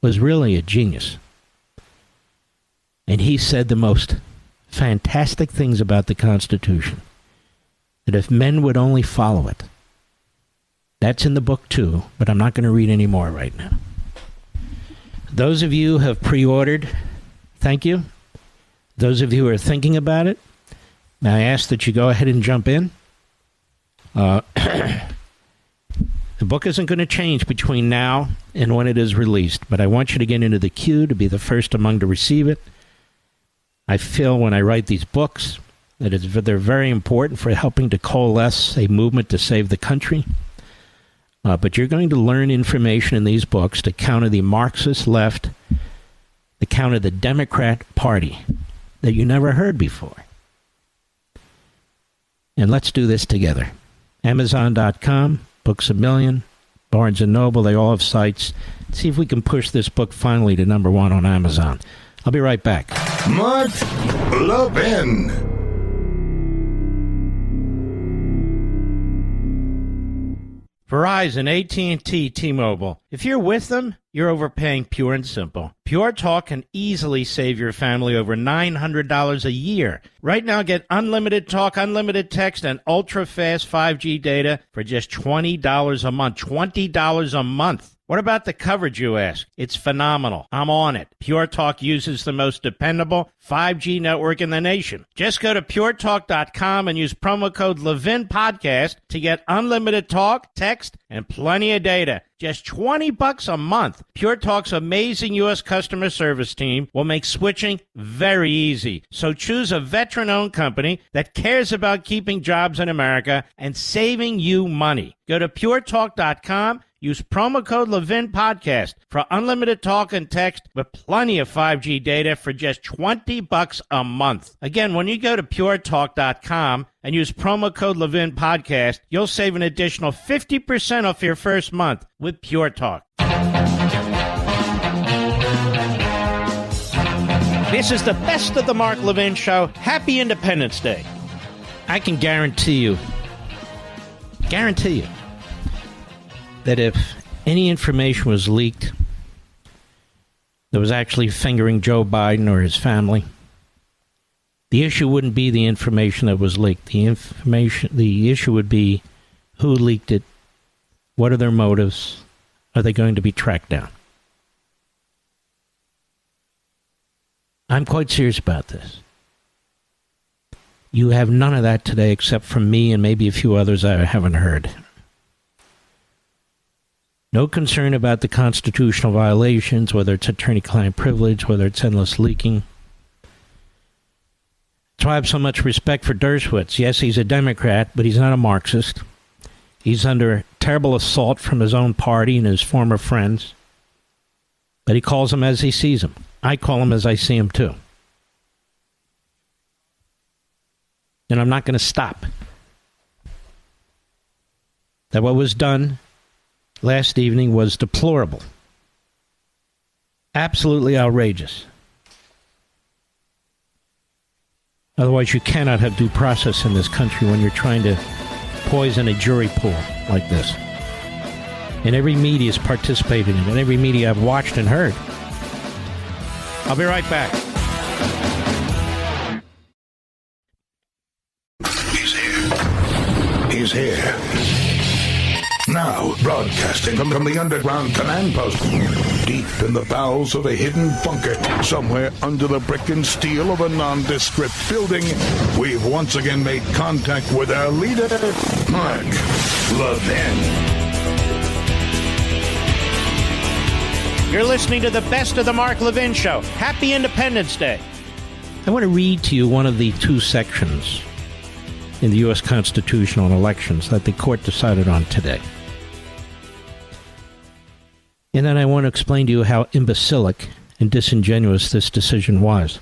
S2: was really a genius. And he said the most fantastic things about the Constitution, that if men would only follow it. That's in the book too, but I'm not going to read any more right now. Those of you who have pre-ordered, thank you. Those of you who are thinking about it, may I ask that you go ahead and jump in? The book isn't going to change between now and when it is released, but I want you to get into the queue to be the first among to receive it. I feel when I write these books that they're very important for helping to coalesce a movement to save the country. But you're going to learn information in these books to counter the Marxist left, to counter the Democrat Party that you never heard before. And let's do this together. Amazon.com, Books A Million, Barnes & Noble, they all have sites. See if we can push this book finally to number 1 on Amazon. I'll be right back.
S1: Mark Levin.
S2: Verizon, AT&T, T-Mobile. If you're with them, you're overpaying, pure and simple. Pure Talk can easily save your family over $900 a year. Right now, get unlimited talk, unlimited text, and ultra-fast 5G data for just $20 a month. $20 a month. What about the coverage, you ask? It's phenomenal. I'm on it. Pure Talk uses the most dependable 5G network in the nation. Just go to puretalk.com and use promo code Levin Podcast to get unlimited talk, text, and plenty of data. Just $20 a month. Pure Talk's amazing U.S. customer service team will make switching very easy. So choose a veteran-owned company that cares about keeping jobs in America and saving you money. Go to puretalk.com. Use promo code Levin Podcast for unlimited talk and text with plenty of 5G data for just $20 a month. Again, when you go to puretalk.com and use promo code Levin Podcast, you'll save an additional 50% off your first month with Pure Talk. This is the best of the Mark Levin Show. Happy Independence Day. I can guarantee you, that if any information was leaked that was actually fingering Joe Biden or his family, the issue wouldn't be the information that was leaked. The issue would be Who leaked it? What are their motives? Are they going to be tracked down? I'm quite serious about this. You have none of that today except from me and maybe a few others I haven't heard. No concern about the constitutional violations, whether it's attorney-client privilege, whether it's endless leaking. That's why I have so much respect for Dershowitz. Yes, he's a Democrat, but he's not a Marxist. He's under terrible assault from his own party and his former friends. But he calls them as he sees them. I call them as I see them, too. And I'm not going to stop. That what was done last evening was deplorable. Absolutely outrageous. Otherwise, you cannot have due process in this country when you're trying to poison a jury pool like this. And every media has participated in it. And every media I've watched and heard. I'll be right back.
S1: He's here. Now, broadcasting from the underground command post, deep in the bowels of a hidden bunker, somewhere under the brick and steel of a nondescript building, we've once again made contact with our leader, Mark Levin.
S2: You're listening to the best of the Mark Levin Show. Happy Independence Day. I want to read to you one of the two sections in the U.S. Constitution on elections that the court decided on today. And then I want to explain to you how imbecilic and disingenuous this decision was,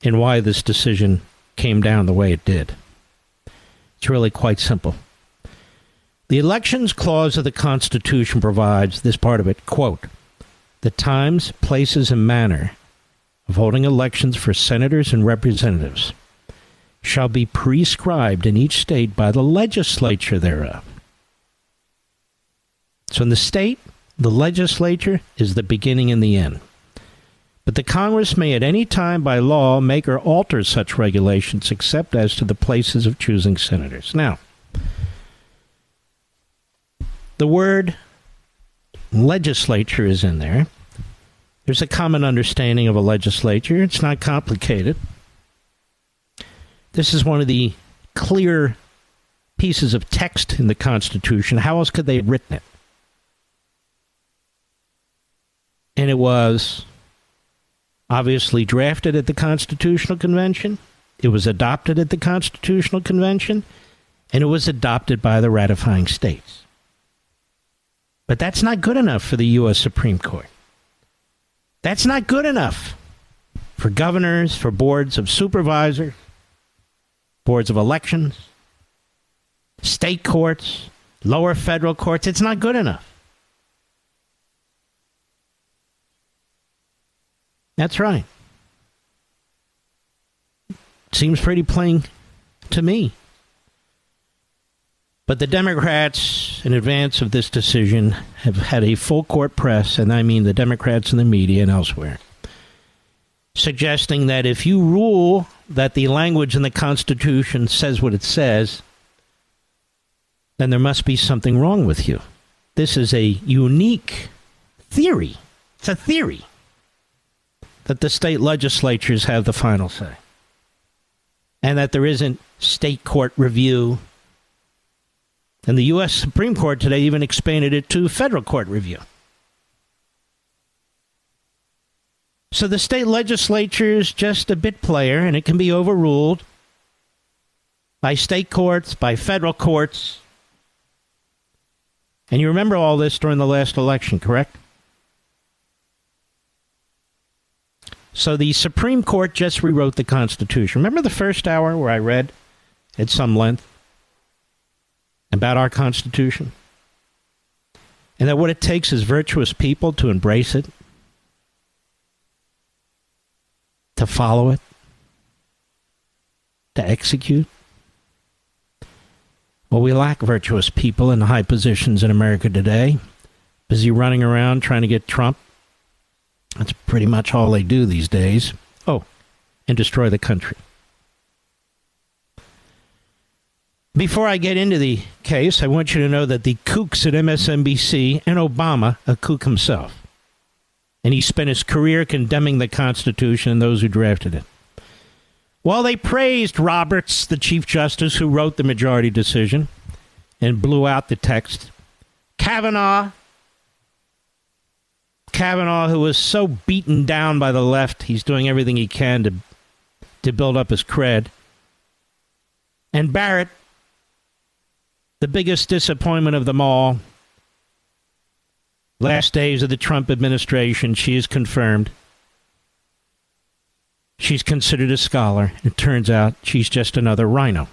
S2: and why this decision came down the way it did. It's really quite simple. The Elections Clause of the Constitution provides, this part of it, quote, the times, places, and manner of holding elections for senators and representatives shall be prescribed in each state by the legislature thereof. So in the state, the legislature is the beginning and the end. But the Congress may at any time by law make or alter such regulations except as to the places of choosing senators. Now, the word legislature is in there. There's a common understanding of a legislature. It's not complicated. This is one of the clear pieces of text in the Constitution. How else could they have written it? And it was obviously drafted at the Constitutional Convention. It was adopted at the Constitutional Convention. And it was adopted by the ratifying states. But that's not good enough for the U.S. Supreme Court. That's not good enough for governors, for boards of supervisors, boards of elections, state courts, lower federal courts. It's not good enough. That's right. Seems pretty plain to me. But the Democrats, in advance of this decision, have had a full court press, and I mean the Democrats in the media and elsewhere, suggesting that if you rule that the language in the Constitution says what it says, then there must be something wrong with you. This is a unique theory. It's a theory that the state legislatures have the final say, and that there isn't state court review. And the U.S. Supreme Court today even expanded it to federal court review. So the state legislature is just a bit player, and it can be overruled by state courts, by federal courts. And you remember all this during the last election, correct? So the Supreme Court just rewrote the Constitution. Remember the first hour where I read at some length about our Constitution? And that what it takes is virtuous people to embrace it, to follow it, to execute. Well, we lack virtuous people in high positions in America today. Busy running around trying to get Trump. That's pretty much all they do these days. Oh, and destroy the country. Before I get into the case, I want you to know that the kooks at MSNBC and Obama, a kook himself, and he spent his career condemning the Constitution and those who drafted it. While they praised Roberts, the Chief Justice who wrote the majority decision and blew out the text, Kavanaugh, who was so beaten down by the left, he's doing everything he can to build up his cred, and Barrett, the biggest disappointment of them all. Last days of the Trump administration, she is confirmed. She's considered a scholar. It turns out she's just another rhino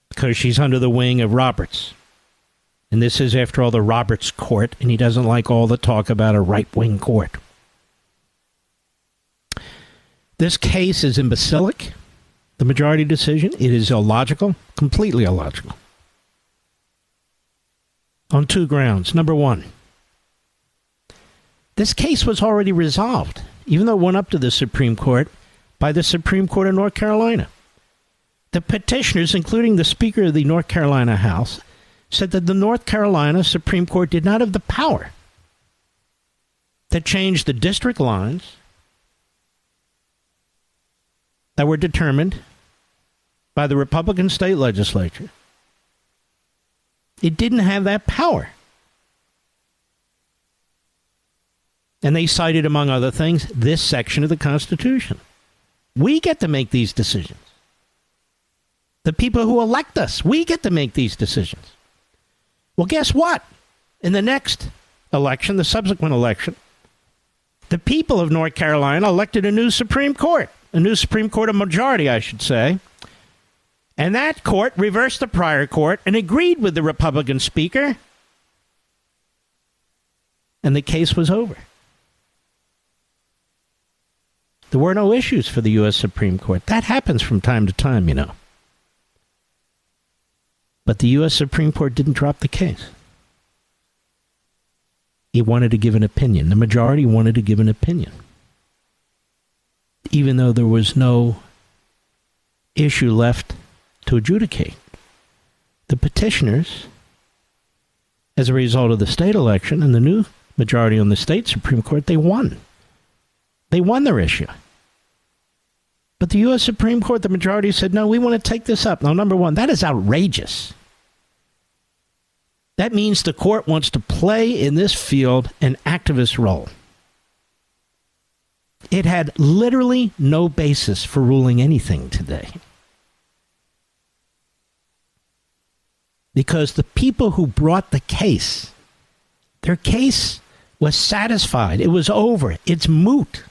S2: because she's under the wing of Roberts. And this is, after all, the Roberts court, and he doesn't like all the talk about a right-wing court. This case is imbecilic, the majority decision. It is illogical, completely illogical. On two grounds. Number one, this case was already resolved, even though it went up to the Supreme Court, by the Supreme Court of North Carolina. The petitioners, including the Speaker of the North Carolina House, said that the North Carolina Supreme Court did not have the power to change the district lines that were determined by the Republican state legislature. It didn't have that power. And they cited, among other things, this section of the Constitution. We get to make these decisions. The people who elect us, we get to make these decisions. Well, guess what? In the next election, the subsequent election, the people of North Carolina elected a new Supreme Court of majority, I should say. And that court reversed the prior court and agreed with the Republican Speaker. And the case was over. There were no issues for the U.S. Supreme Court. That happens from time to time, you know. But the U.S. Supreme Court didn't drop the case. It wanted to give an opinion. The majority wanted to give an opinion. Even though there was no issue left to adjudicate. The petitioners, as a result of the state election and the new majority on the state Supreme Court, they won. They won their issue. But the U.S. Supreme Court, the majority said, no, we want to take this up. Now, number one, that is outrageous. That means the court wants to play in this field an activist role. It had literally no basis for ruling anything today. Because the people who brought the case, their case was satisfied. It was over. It's moot.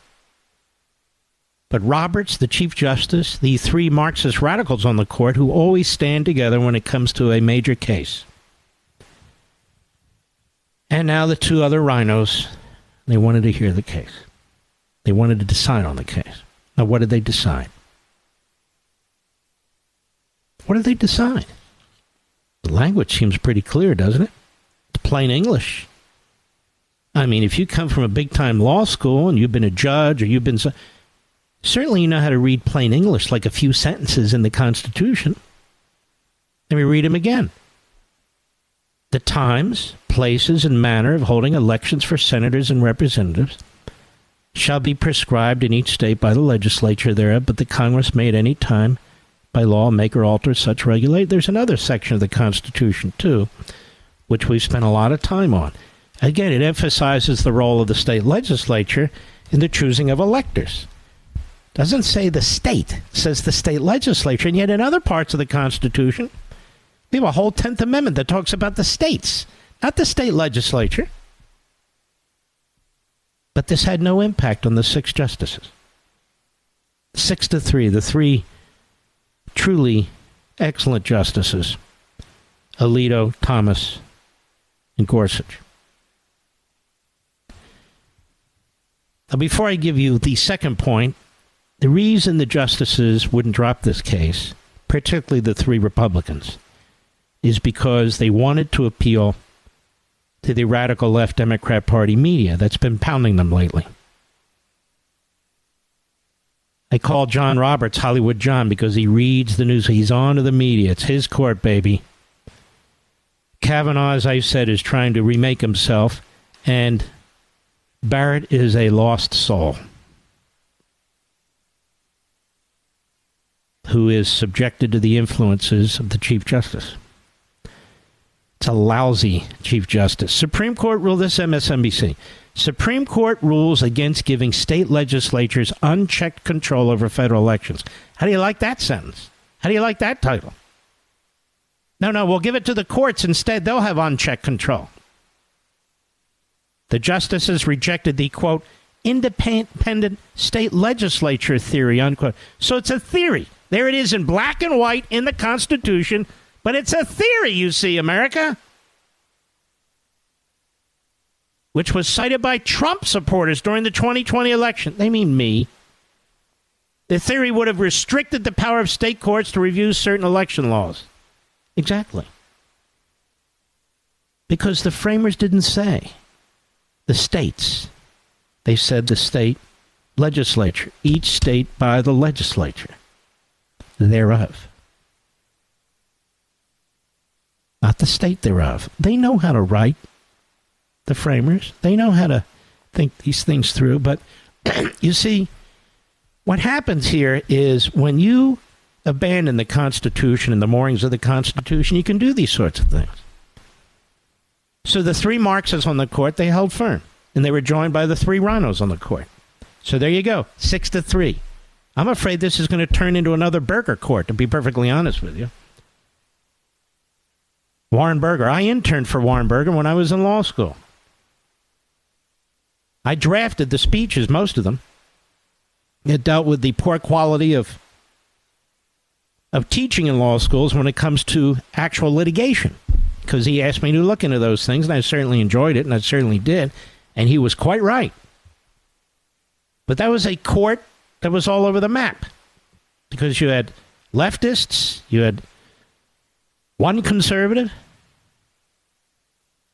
S2: But Roberts, the Chief Justice, the three Marxist radicals on the court who always stand together when it comes to a major case. And now the two other rhinos, they wanted to hear the case. They wanted to decide on the case. Now, what did they decide? What did they decide? The language seems pretty clear, doesn't it? It's plain English. I mean, if you come from a big-time law school and you've been a judge or you've been... Certainly you know how to read plain English, like a few sentences in the Constitution. Let me read them again. The times, places, and manner of holding elections for senators and representatives shall be prescribed in each state by the legislature thereof, but the Congress may at any time by law make or alter such regulate. There's another section of the Constitution, too, which we've spent a lot of time on. Again, it emphasizes the role of the state legislature in the choosing of electors. Doesn't say the state, it says the state legislature. And yet in other parts of the Constitution, we have a whole 10th Amendment that talks about the states, not the state legislature. But this had no impact on the six justices. 6-3, the three truly excellent justices, Alito, Thomas, and Gorsuch. Now, before I give you the second point, the reason the justices wouldn't drop this case, particularly the three Republicans, is because they wanted to appeal to the radical left Democrat Party media that's been pounding them lately. I call John Roberts Hollywood John because he reads the news. He's on to the media. It's his court, baby. Kavanaugh, as I said, is trying to remake himself, and Barrett is a lost soul who is subjected to the influences of the Chief Justice. It's a lousy Chief Justice. Supreme Court rule, this MSNBC. Supreme Court rules against giving state legislatures unchecked control over federal elections. How do you like that sentence? How do you like that title? No, we'll give it to the courts instead. They'll have unchecked control. The justices rejected the, quote, independent state legislature theory, unquote. So it's a theory. There it is in black and white in the Constitution, but it's a theory, you see, America, which was cited by Trump supporters during the 2020 election. They mean me. The theory would have restricted the power of state courts to review certain election laws. Exactly. Because the framers didn't say the states. They said the state legislature, each state by the legislature thereof. Not the state thereof. They know how to write, the framers. They know how to think these things through. But you see, what happens here is when you abandon the Constitution and the moorings of the Constitution, you can do these sorts of things. So the three Marxists on the court, they held firm. And they were joined by the three rhinos on the court. So there you go, 6-3. I'm afraid this is going to turn into another Burger court, to be perfectly honest with you. Warren Burger. I interned for Warren Burger when I was in law school. I drafted the speeches, most of them. It dealt with the poor quality of teaching in law schools when it comes to actual litigation. Because he asked me to look into those things, and I certainly enjoyed it, and I certainly did. And he was quite right. But that was a court that was all over the map. Because you had leftists, you had one conservative,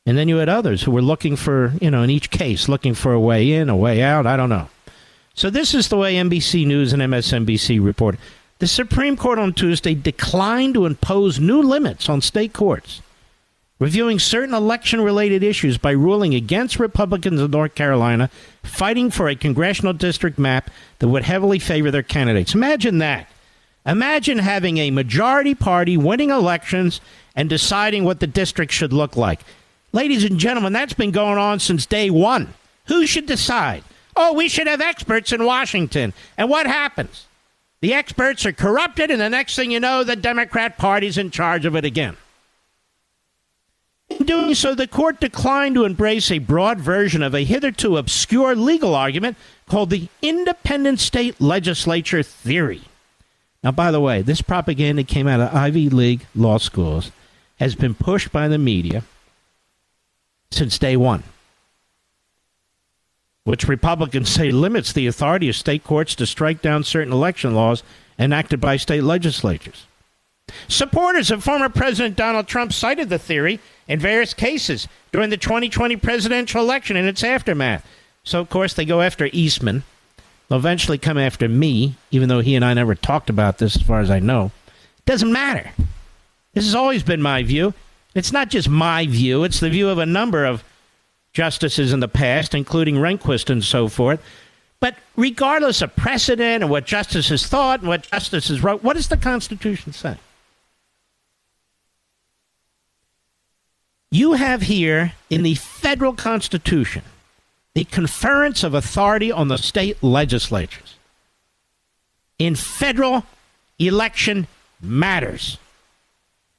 S2: and then you had others who were looking for, in each case, looking for a way in, a way out, I don't know. So this is the way NBC News and MSNBC reported. The Supreme Court on Tuesday declined to impose new limits on state courts, reviewing certain election-related issues by ruling against Republicans in North Carolina fighting for a congressional district map that would heavily favor their candidates. Imagine that. Imagine having a majority party winning elections and deciding what the district should look like. Ladies and gentlemen, that's been going on since day one. Who should decide? Oh, we should have experts in Washington. And what happens? The experts are corrupted, and the next thing you know, the Democrat Party's in charge of it again. In doing so, the court declined to embrace a broad version of a hitherto obscure legal argument called the independent state legislature theory. Now, by the way, this propaganda came out of Ivy League law schools, has been pushed by the media since day one, which Republicans say limits the authority of state courts to strike down certain election laws enacted by state legislatures. Supporters of former President Donald Trump cited the theory in various cases during the 2020 presidential election and its aftermath. So, of course, they go after Eastman. They'll eventually come after me, even though he and I never talked about this as far as I know. Doesn't matter. This has always been my view. It's not just my view. It's the view of a number of justices in the past, including Rehnquist and so forth. But regardless of precedent and what justices thought and what justices wrote, what does the Constitution say? You have here in the federal Constitution the conference of authority on the state legislatures in federal election matters.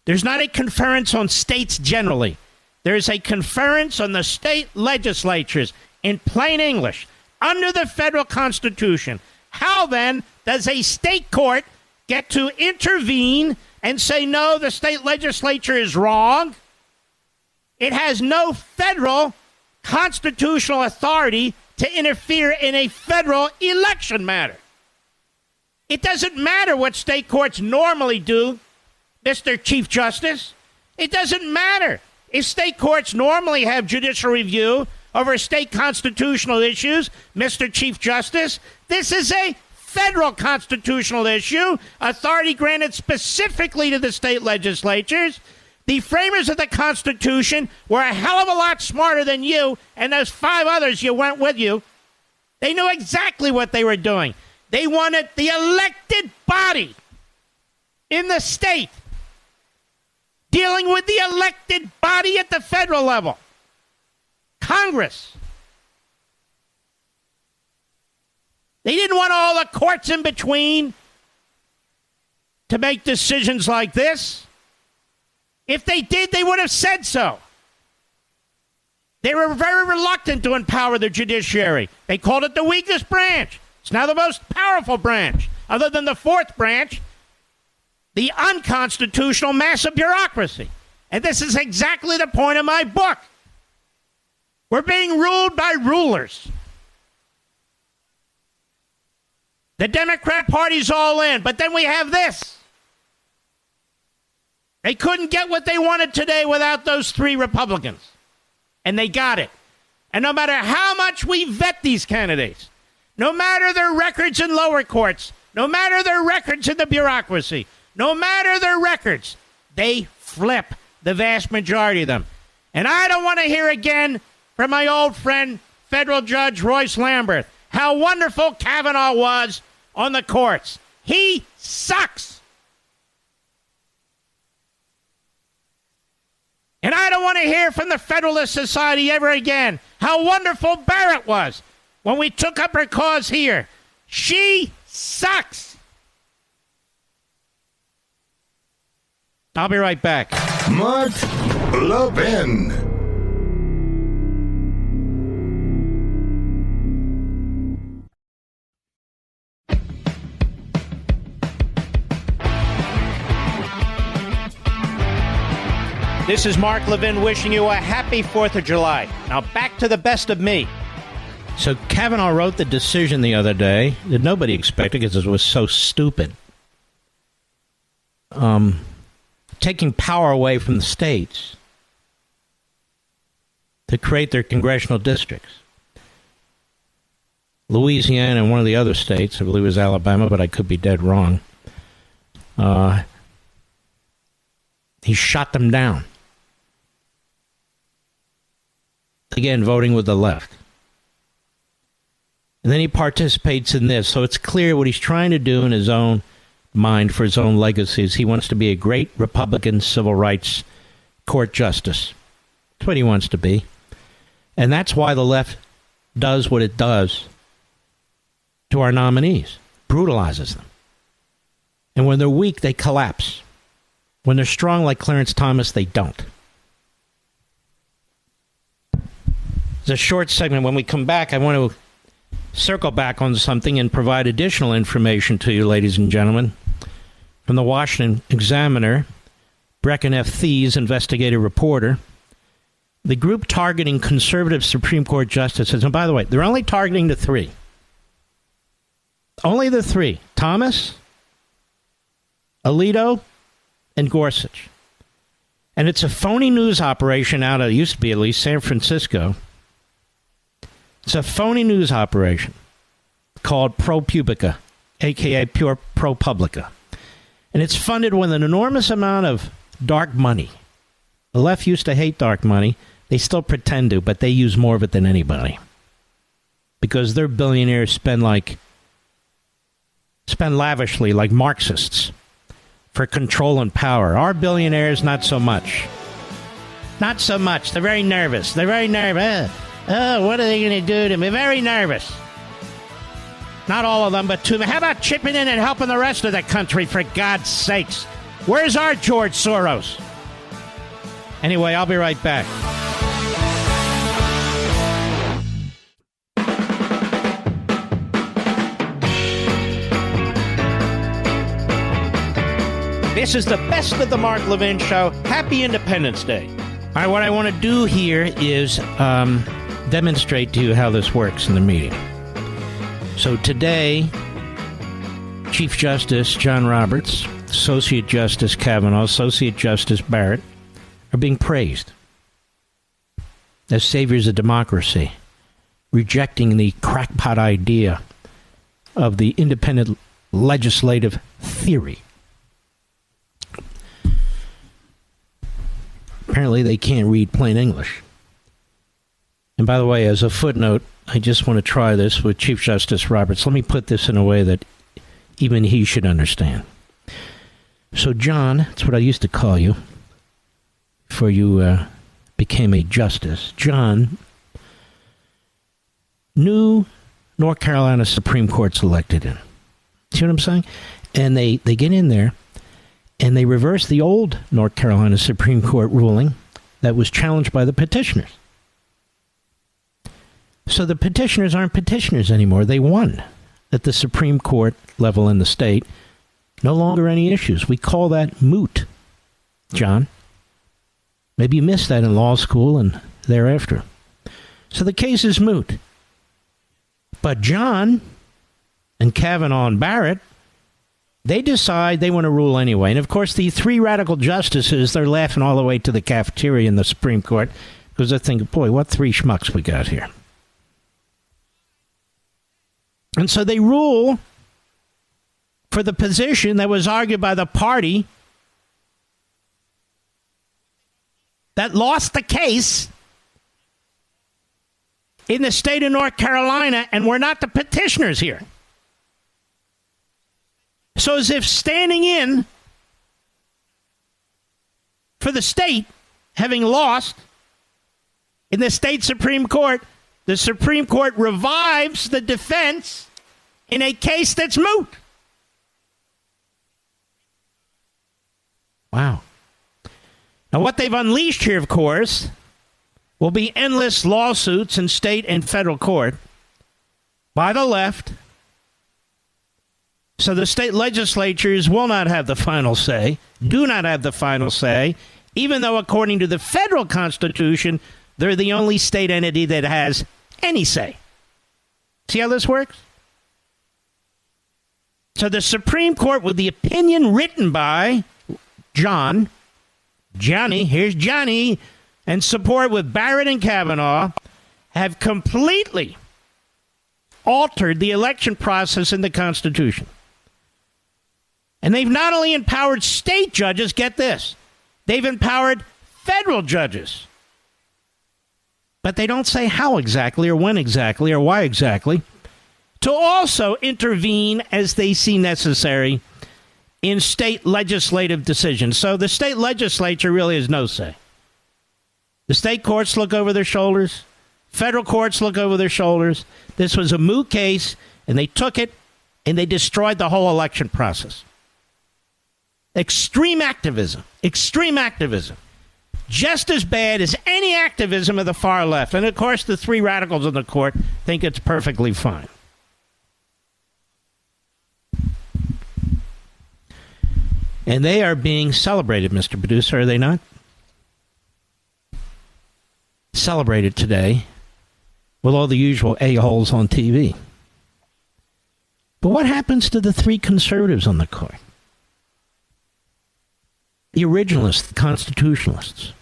S2: There's not a conference on states generally. There's a conference on the state legislatures in plain English under the federal Constitution. How then does a state court get to intervene and say, no, the state legislature is wrong? It has no federal constitutional authority to interfere in a federal election matter. It doesn't matter what state courts normally do, Mr. Chief Justice. It doesn't matter if state courts normally have judicial review over state constitutional issues, Mr. Chief Justice. This is a federal constitutional issue, authority granted specifically to the state legislatures. The framers of the Constitution were a hell of a lot smarter than you and those 5 others you went with you. They knew exactly what they were doing. They wanted the elected body in the state dealing with the elected body at the federal level, Congress. They didn't want all the courts in between to make decisions like this. If they did, they would have said so. They were very reluctant to empower the judiciary. They called it the weakest branch. It's now the most powerful branch, other than the 4th branch, the unconstitutional massive bureaucracy. And this is exactly the point of my book. We're being ruled by rulers. The Democrat Party's all in, but then we have this. They couldn't get what they wanted today without those 3 Republicans. And they got it. And no matter how much we vet these candidates, no matter their records in lower courts, no matter their records in the bureaucracy, no matter their records, they flip, the vast majority of them. And I don't want to hear again from my old friend, federal judge Royce Lamberth, how wonderful Kavanaugh was on the courts. He sucks. And I don't want to hear from the Federalist Society ever again how wonderful Barrett was when we took up her cause here. She sucks. I'll be right back.
S1: Mark Levin.
S2: This is Mark Levin wishing you a happy 4th of July. Now back to the best of me. So Kavanaugh wrote the decision the other day that nobody expected because it was so stupid. Taking power away from the states to create their congressional districts. Louisiana and one of the other states, I believe it was Alabama, but I could be dead wrong. He shot them down. Again, voting with the left. And then he participates in this. So it's clear what he's trying to do in his own mind for his own legacy is he wants to be a great Republican civil rights court justice. That's what he wants to be. And that's why the left does what it does to our nominees. Brutalizes them. And when they're weak, they collapse. When they're strong like Clarence Thomas, they don't. It's a short segment. When we come back, I want to circle back on something and provide additional information to you, ladies and gentlemen. From the Washington Examiner, Brecken F. Thies, investigative reporter, the group targeting conservative Supreme Court justices, and by the way, they're only targeting the 3. Only the 3. Thomas, Alito, and Gorsuch. And it's a phony news operation out of, used to be at least, San Francisco. It's a phony news operation called ProPublica, a.k.a. Pure ProPublica. And it's funded with an enormous amount of dark money. The left used to hate dark money. They still pretend to, but they use more of it than anybody. Because their billionaires spend lavishly like Marxists for control and power. Our billionaires, not so much. Not so much. They're very nervous. They're very nervous. Oh, what are they going to do to me? Very nervous. Not all of them, but 2. How about chipping in and helping the rest of the country, for God's sakes? Where's our George Soros? Anyway, I'll be right back. This is the best of the Mark Levin Show. Happy Independence Day. All right, what I want to do here is demonstrate to you how this works in the meeting. So today, Chief Justice John Roberts, Associate Justice Kavanaugh, Associate Justice Barrett are being praised as saviors of democracy, rejecting the crackpot idea of the independent legislative theory. Apparently, they can't read plain English. And by the way, as a footnote, I just want to try this with Chief Justice Roberts. Let me put this in a way that even he should understand. So, John, that's what I used to call you before you became a justice. John, new North Carolina Supreme Court's elected in. See what I'm saying? And they get in there, and they reverse the old North Carolina Supreme Court ruling that was challenged by the petitioners. So the petitioners aren't petitioners anymore. They won at the Supreme Court level in the state. No longer any issues. We call that moot, John. Maybe you missed that in law school and thereafter. So the case is moot. But John and Kavanaugh and Barrett, they decide they want to rule anyway. And, of course, the three radical justices, they're laughing all the way to the cafeteria in the Supreme Court because they're thinking, boy, what three schmucks we got here. And so they rule for the position that was argued by the party that lost the case in the state of North Carolina, and we're not the petitioners here. So as if standing in for the state, having lost in the state Supreme Court, the Supreme Court revives the defense in a case that's moot. Wow. Now, what they've unleashed here, of course, will be endless lawsuits in state and federal court by the left. So the state legislatures will not have the final say, do not have the final say, even though according to the federal Constitution, they're the only state entity that has any say. See how this works? So the Supreme Court, with the opinion written by Johnny, here's Johnny, and support with Barrett and Kavanaugh, have completely altered the election process in the Constitution. And they've not only empowered state judges, get this, they've empowered federal judges. But they don't say how exactly or when exactly or why exactly to also intervene as they see necessary in state legislative decisions. So the state legislature really has no say. The state courts look over their shoulders. Federal courts look over their shoulders. This was a moot case, and they took it, and they destroyed the whole election process. Extreme activism. Extreme activism. Just as bad as any activism of the far left. And, of course, the three radicals in the court think it's perfectly fine. And they are being celebrated, Mr. Producer, are they not? Celebrated today with all the usual a-holes on TV. But what happens to the three conservatives on the court? The originalists, the constitutionalists.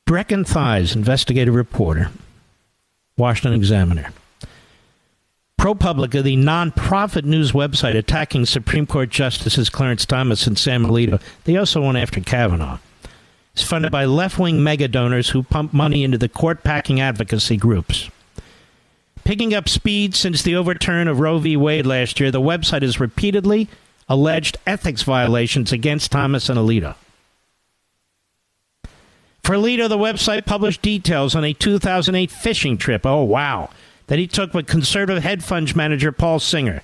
S2: Brecken Thies, investigative reporter, Washington Examiner. ProPublica, the non-profit news website attacking Supreme Court Justices Clarence Thomas and Sam Alito, they also went after Kavanaugh. It's funded by left-wing mega donors who pump money into the court-packing advocacy groups. Picking up speed since the overturn of Roe v. Wade last year, the website has repeatedly alleged ethics violations against Thomas and Alito. For Alito, the website published details on a 2008 fishing trip. Oh, wow. That he took with conservative hedge fund manager Paul Singer.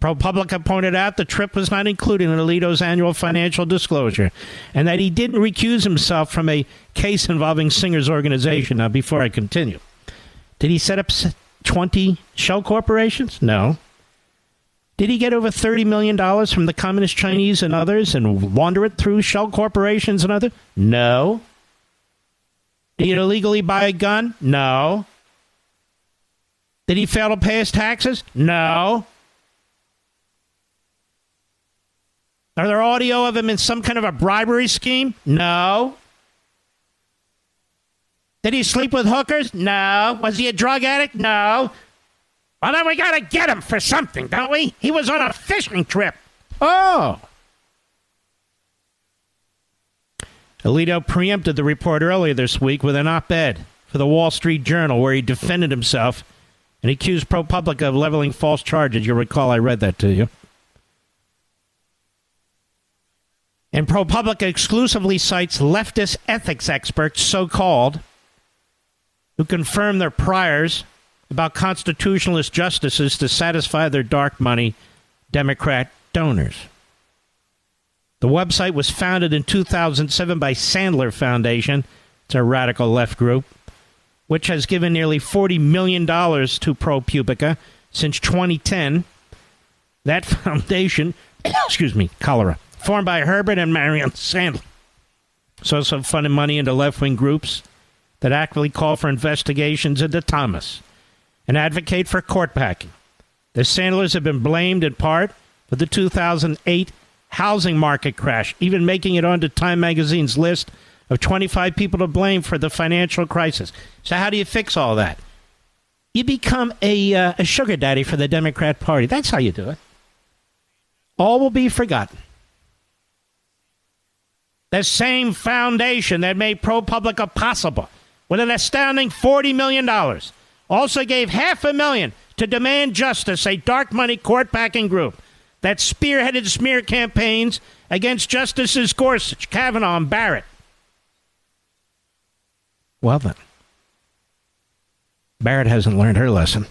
S2: ProPublica pointed out the trip was not included in Alito's annual financial disclosure and that he didn't recuse himself from a case involving Singer's organization. Now, before I continue, did he set up 20 shell corporations? No. Did he get over $30 million from the Communist Chinese and others and launder it through shell corporations and others? No. Did he illegally buy a gun? No. Did he fail to pay his taxes? No. Are there audio of him in some kind of a bribery scheme? No. Did he sleep with hookers? No. Was he a drug addict? No. Well, then we got to get him for something, don't we? He was on a fishing trip. Oh. Alito preempted the report earlier this week with an op-ed for the Wall Street Journal where he defended himself and accused ProPublica of leveling false charges. You'll recall I read that to you. And ProPublica exclusively cites leftist ethics experts, so-called, who confirm their priors about constitutionalist justices to satisfy their dark money Democrat donors. The website was founded in 2007 by Sandler Foundation. It's a radical left group, which has given nearly $40 million to ProPublica since 2010. That foundation, cholera, formed by Herbert and Marion Sandler, so some funding money into left-wing groups that actively call for investigations into Thomas and advocate for court packing. The Sandlers have been blamed in part for the 2008 housing market crash, even making it onto Time magazine's list of 25 people to blame for the financial crisis. So how do you fix all that? You become a sugar daddy for the Democrat Party. That's how you do it. All will be forgotten. The same foundation that made ProPublica possible with an astounding $40 million also gave $500,000 to Demand Justice, a dark money court-packing group that spearheaded smear campaigns against Justices Gorsuch, Kavanaugh, and Barrett. Well then, Barrett hasn't learned her lesson.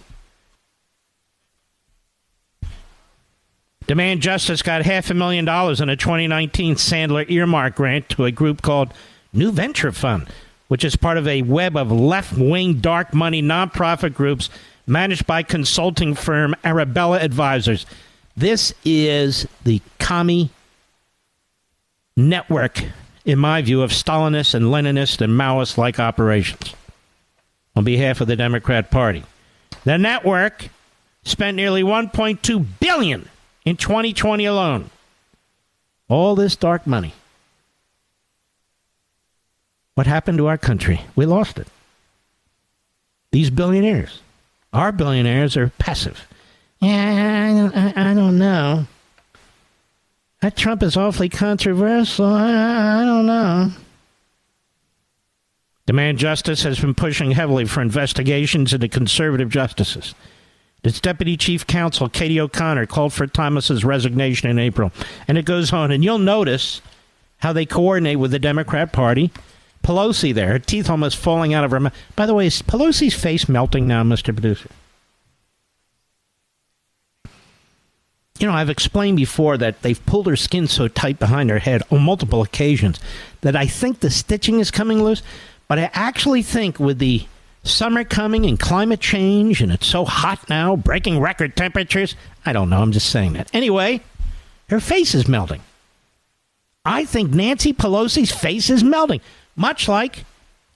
S2: Demand Justice got $500,000 in a 2019 Sandler earmark grant to a group called New Venture Fund, which is part of a web of left-wing dark money nonprofit groups managed by consulting firm Arabella Advisors. This is the commie network, in my view, of Stalinist and Leninist and Maoist-like operations on behalf of the Democrat Party. The network spent nearly $1.2 billion in 2020 alone. All this dark money. What happened to our country? We lost it. These billionaires, our billionaires, are passive. Yeah, I don't know. That Trump is awfully controversial. I don't know. Demand Justice has been pushing heavily for investigations into conservative justices. Its deputy chief counsel, Katie O'Connor, called for Thomas's resignation in April. And it goes on. And you'll notice how they coordinate with the Democrat Party. Pelosi there, her teeth almost falling out of her mouth. By the way, is Pelosi's face melting now, Mr. Producer? You know, I've explained before that they've pulled her skin so tight behind her head on multiple occasions that I think the stitching is coming loose. But I actually think with the summer coming and climate change, and it's so hot now, breaking record temperatures, I don't know, I'm just saying that. Anyway, her face is melting. I think Nancy Pelosi's face is melting, much like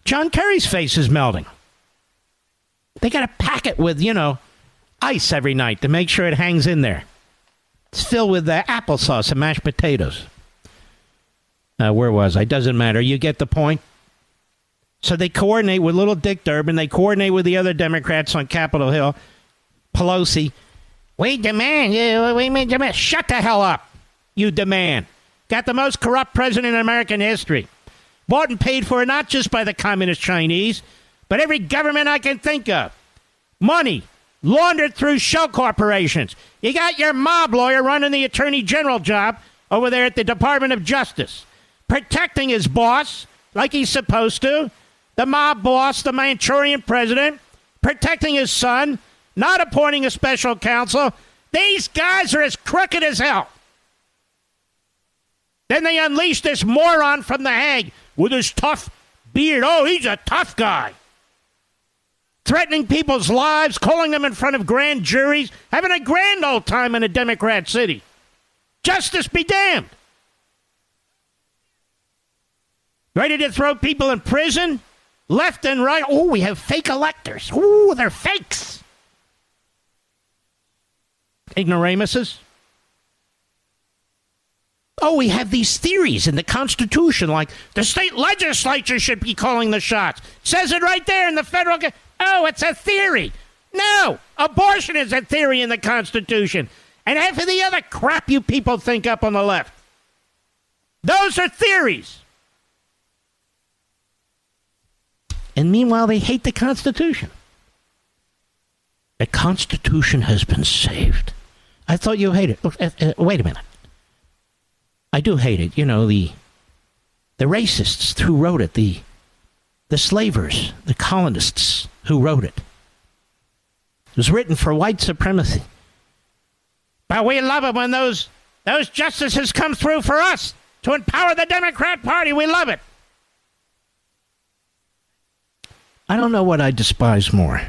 S2: John Kerry's face is melting. They got to pack it with, ice every night to make sure it hangs in there. It's filled with applesauce and mashed potatoes. Where was I? Doesn't matter. You get the point? So they coordinate with little Dick Durbin. They coordinate with the other Democrats on Capitol Hill. Pelosi, we demand. Shut the hell up. You demand. Got the most corrupt president in American history. Bought and paid for not just by the communist Chinese, but every government I can think of. Money laundered through shell corporations. You got your mob lawyer running the attorney general job over there at the Department of Justice, protecting his boss like he's supposed to, the mob boss, the Manchurian president, protecting his son, not appointing a special counsel. These guys are as crooked as hell. Then they unleash this moron from The Hague with his tough beard. Oh, he's a tough guy. Threatening people's lives, calling them in front of grand juries, having a grand old time in a Democrat city. Justice be damned. Ready to throw people in prison, left and right. Oh, we have fake electors. Oh, they're fakes. Ignoramuses. Oh, we have these theories in the Constitution, like the state legislature should be calling the shots. Says it right there in the federal. Oh, it's a theory. No! Abortion is a theory in the Constitution. And half of the other crap you people think up on the left. Those are theories. And meanwhile, they hate the Constitution. The Constitution has been saved. I thought you hated it. Wait a minute. I do hate it. You know, the racists who wrote it, the slavers, the colonists who wrote it. It was written for white supremacy. But we love it when those justices come through for us to empower the Democrat Party. We love it. I don't know what I despise more.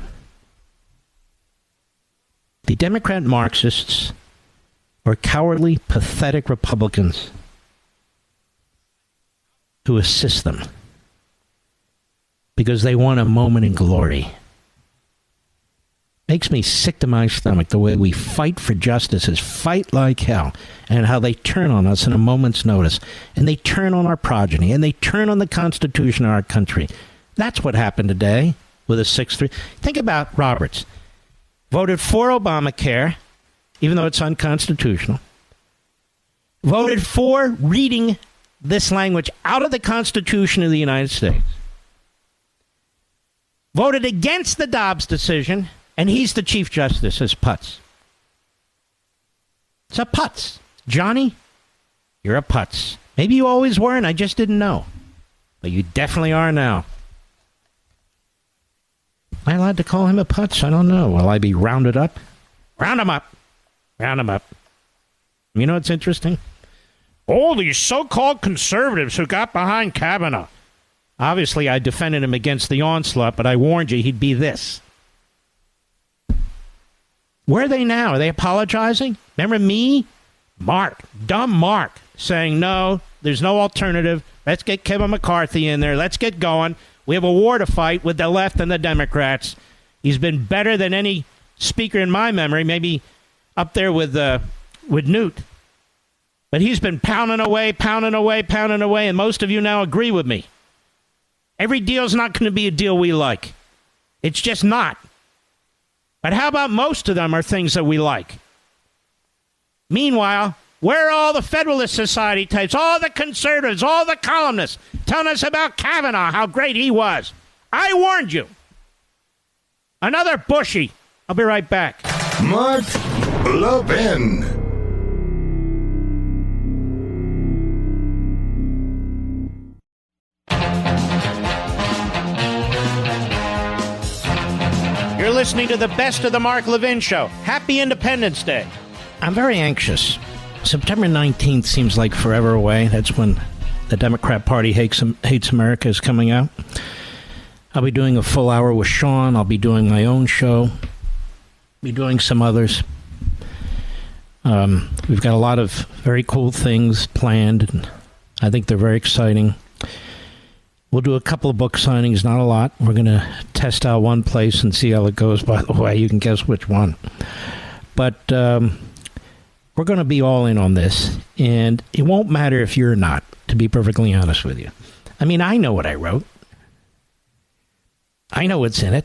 S2: The Democrat Marxists or cowardly, pathetic Republicans who assist them because they want a moment in glory. Makes me sick to my stomach the way we fight for justice, fight like hell, and how they turn on us in a moment's notice, and they turn on our progeny, and they turn on the Constitution of our country. That's what happened today with a 6-3. Think about Roberts. Voted for Obamacare, even though it's unconstitutional. Voted for reading this language out of the Constitution of the United States. Voted against the Dobbs decision, and he's the Chief Justice as putz. It's a putz. Johnny, you're a putz. Maybe you always were, and I just didn't know. But you definitely are now. Am I allowed to call him a putz? I don't know. Will I be rounded up? Round him up. Round him up. You know what's interesting? All these so-called conservatives who got behind Kavanaugh. Obviously, I defended him against the onslaught, but I warned you he'd be this. Where are they now? Are they apologizing? Remember me? Mark, dumb Mark, saying, no, there's no alternative. Let's get Kevin McCarthy in there. Let's get going. We have a war to fight with the left and the Democrats. He's been better than any speaker in my memory, maybe up there with Newt. But he's been pounding away, and most of you now agree with me. Every deal's not going to be a deal we like. It's just not. But how about most of them are things that we like? Meanwhile, where are all the Federalist Society types, all the conservatives, all the columnists telling us about Kavanaugh, how great he was? I warned you. Another Bushy. I'll be right back.
S1: Mark Levin.
S2: You're listening to the best of the Mark Levin Show. Happy Independence Day. I'm very anxious. September 19th seems like forever away. That's when the Democrat Party Hates America is coming out. I'll be doing a full hour with Sean. I'll be doing my own show. Be doing some others. We've got a lot of very cool things planned, and I think they're very exciting. We'll do a couple of book signings, not a lot. We're going to test out one place and see how it goes, by the way. You can guess which one. But we're going to be all in on this, and it won't matter if you're not, to be perfectly honest with you. I mean, I know what I wrote. I know what's in it.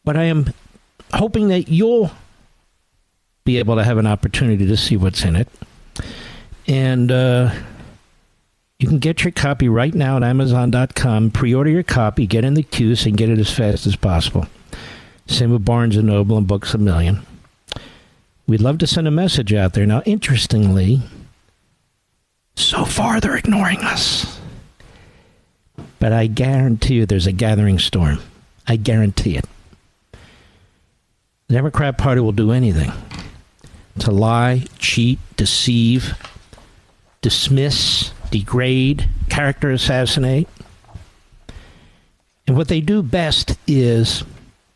S2: But I am hoping that you'll be able to have an opportunity to see what's in it. And you can get your copy right now at Amazon.com. Pre-order your copy. Get in the queue so you can get it as fast as possible. Same with Barnes & Noble and Books A Million. We'd love to send a message out there. Now, interestingly, so far they're ignoring us. But I guarantee you there's a gathering storm. I guarantee it. The Democrat Party will do anything to lie, cheat, deceive, dismiss, degrade, character assassinate. And what they do best is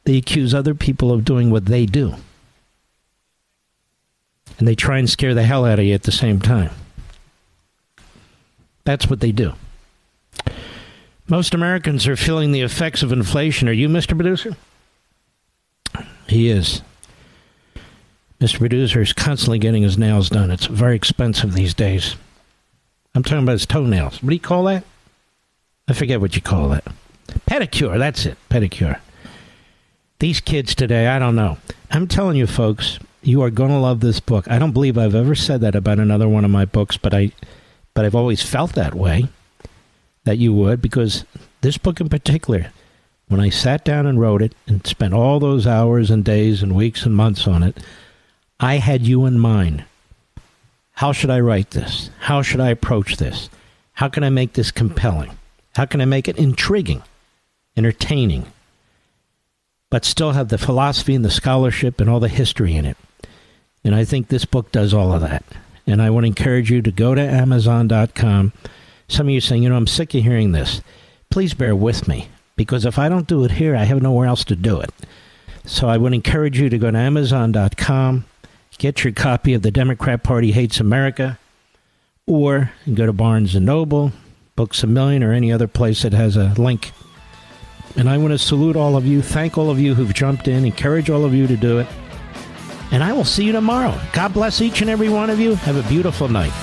S2: they accuse other people of doing what they do. And they try and scare the hell out of you at the same time. That's what they do. Most Americans are feeling the effects of inflation. Are you, Mr. Producer? He is. Mr. Producer is constantly getting his nails done. It's very expensive these days. I'm talking about his toenails. What do you call that? I forget what you call that. Pedicure, that's it. Pedicure. These kids today, I don't know. I'm telling you, folks, you are going to love this book. I don't believe I've ever said that about another one of my books, but I've always felt that way, that you would, because this book in particular, when I sat down and wrote it and spent all those hours and days and weeks and months on it, I had you in mind. How should I write this? How should I approach this? How can I make this compelling? How can I make it intriguing, entertaining, but still have the philosophy and the scholarship and all the history in it? And I think this book does all of that. And I want to encourage you to go to Amazon.com. Some of you are saying, I'm sick of hearing this. Please bear with me, because if I don't do it here, I have nowhere else to do it. So I would encourage you to go to Amazon.com, get your copy of The Democrat Party Hates America, or go to Barnes & Noble, Books A Million, or any other place that has a link. And I want to salute all of you, thank all of you who've jumped in, encourage all of you to do it. And I will see you tomorrow. God bless each and every one of you. Have a beautiful night.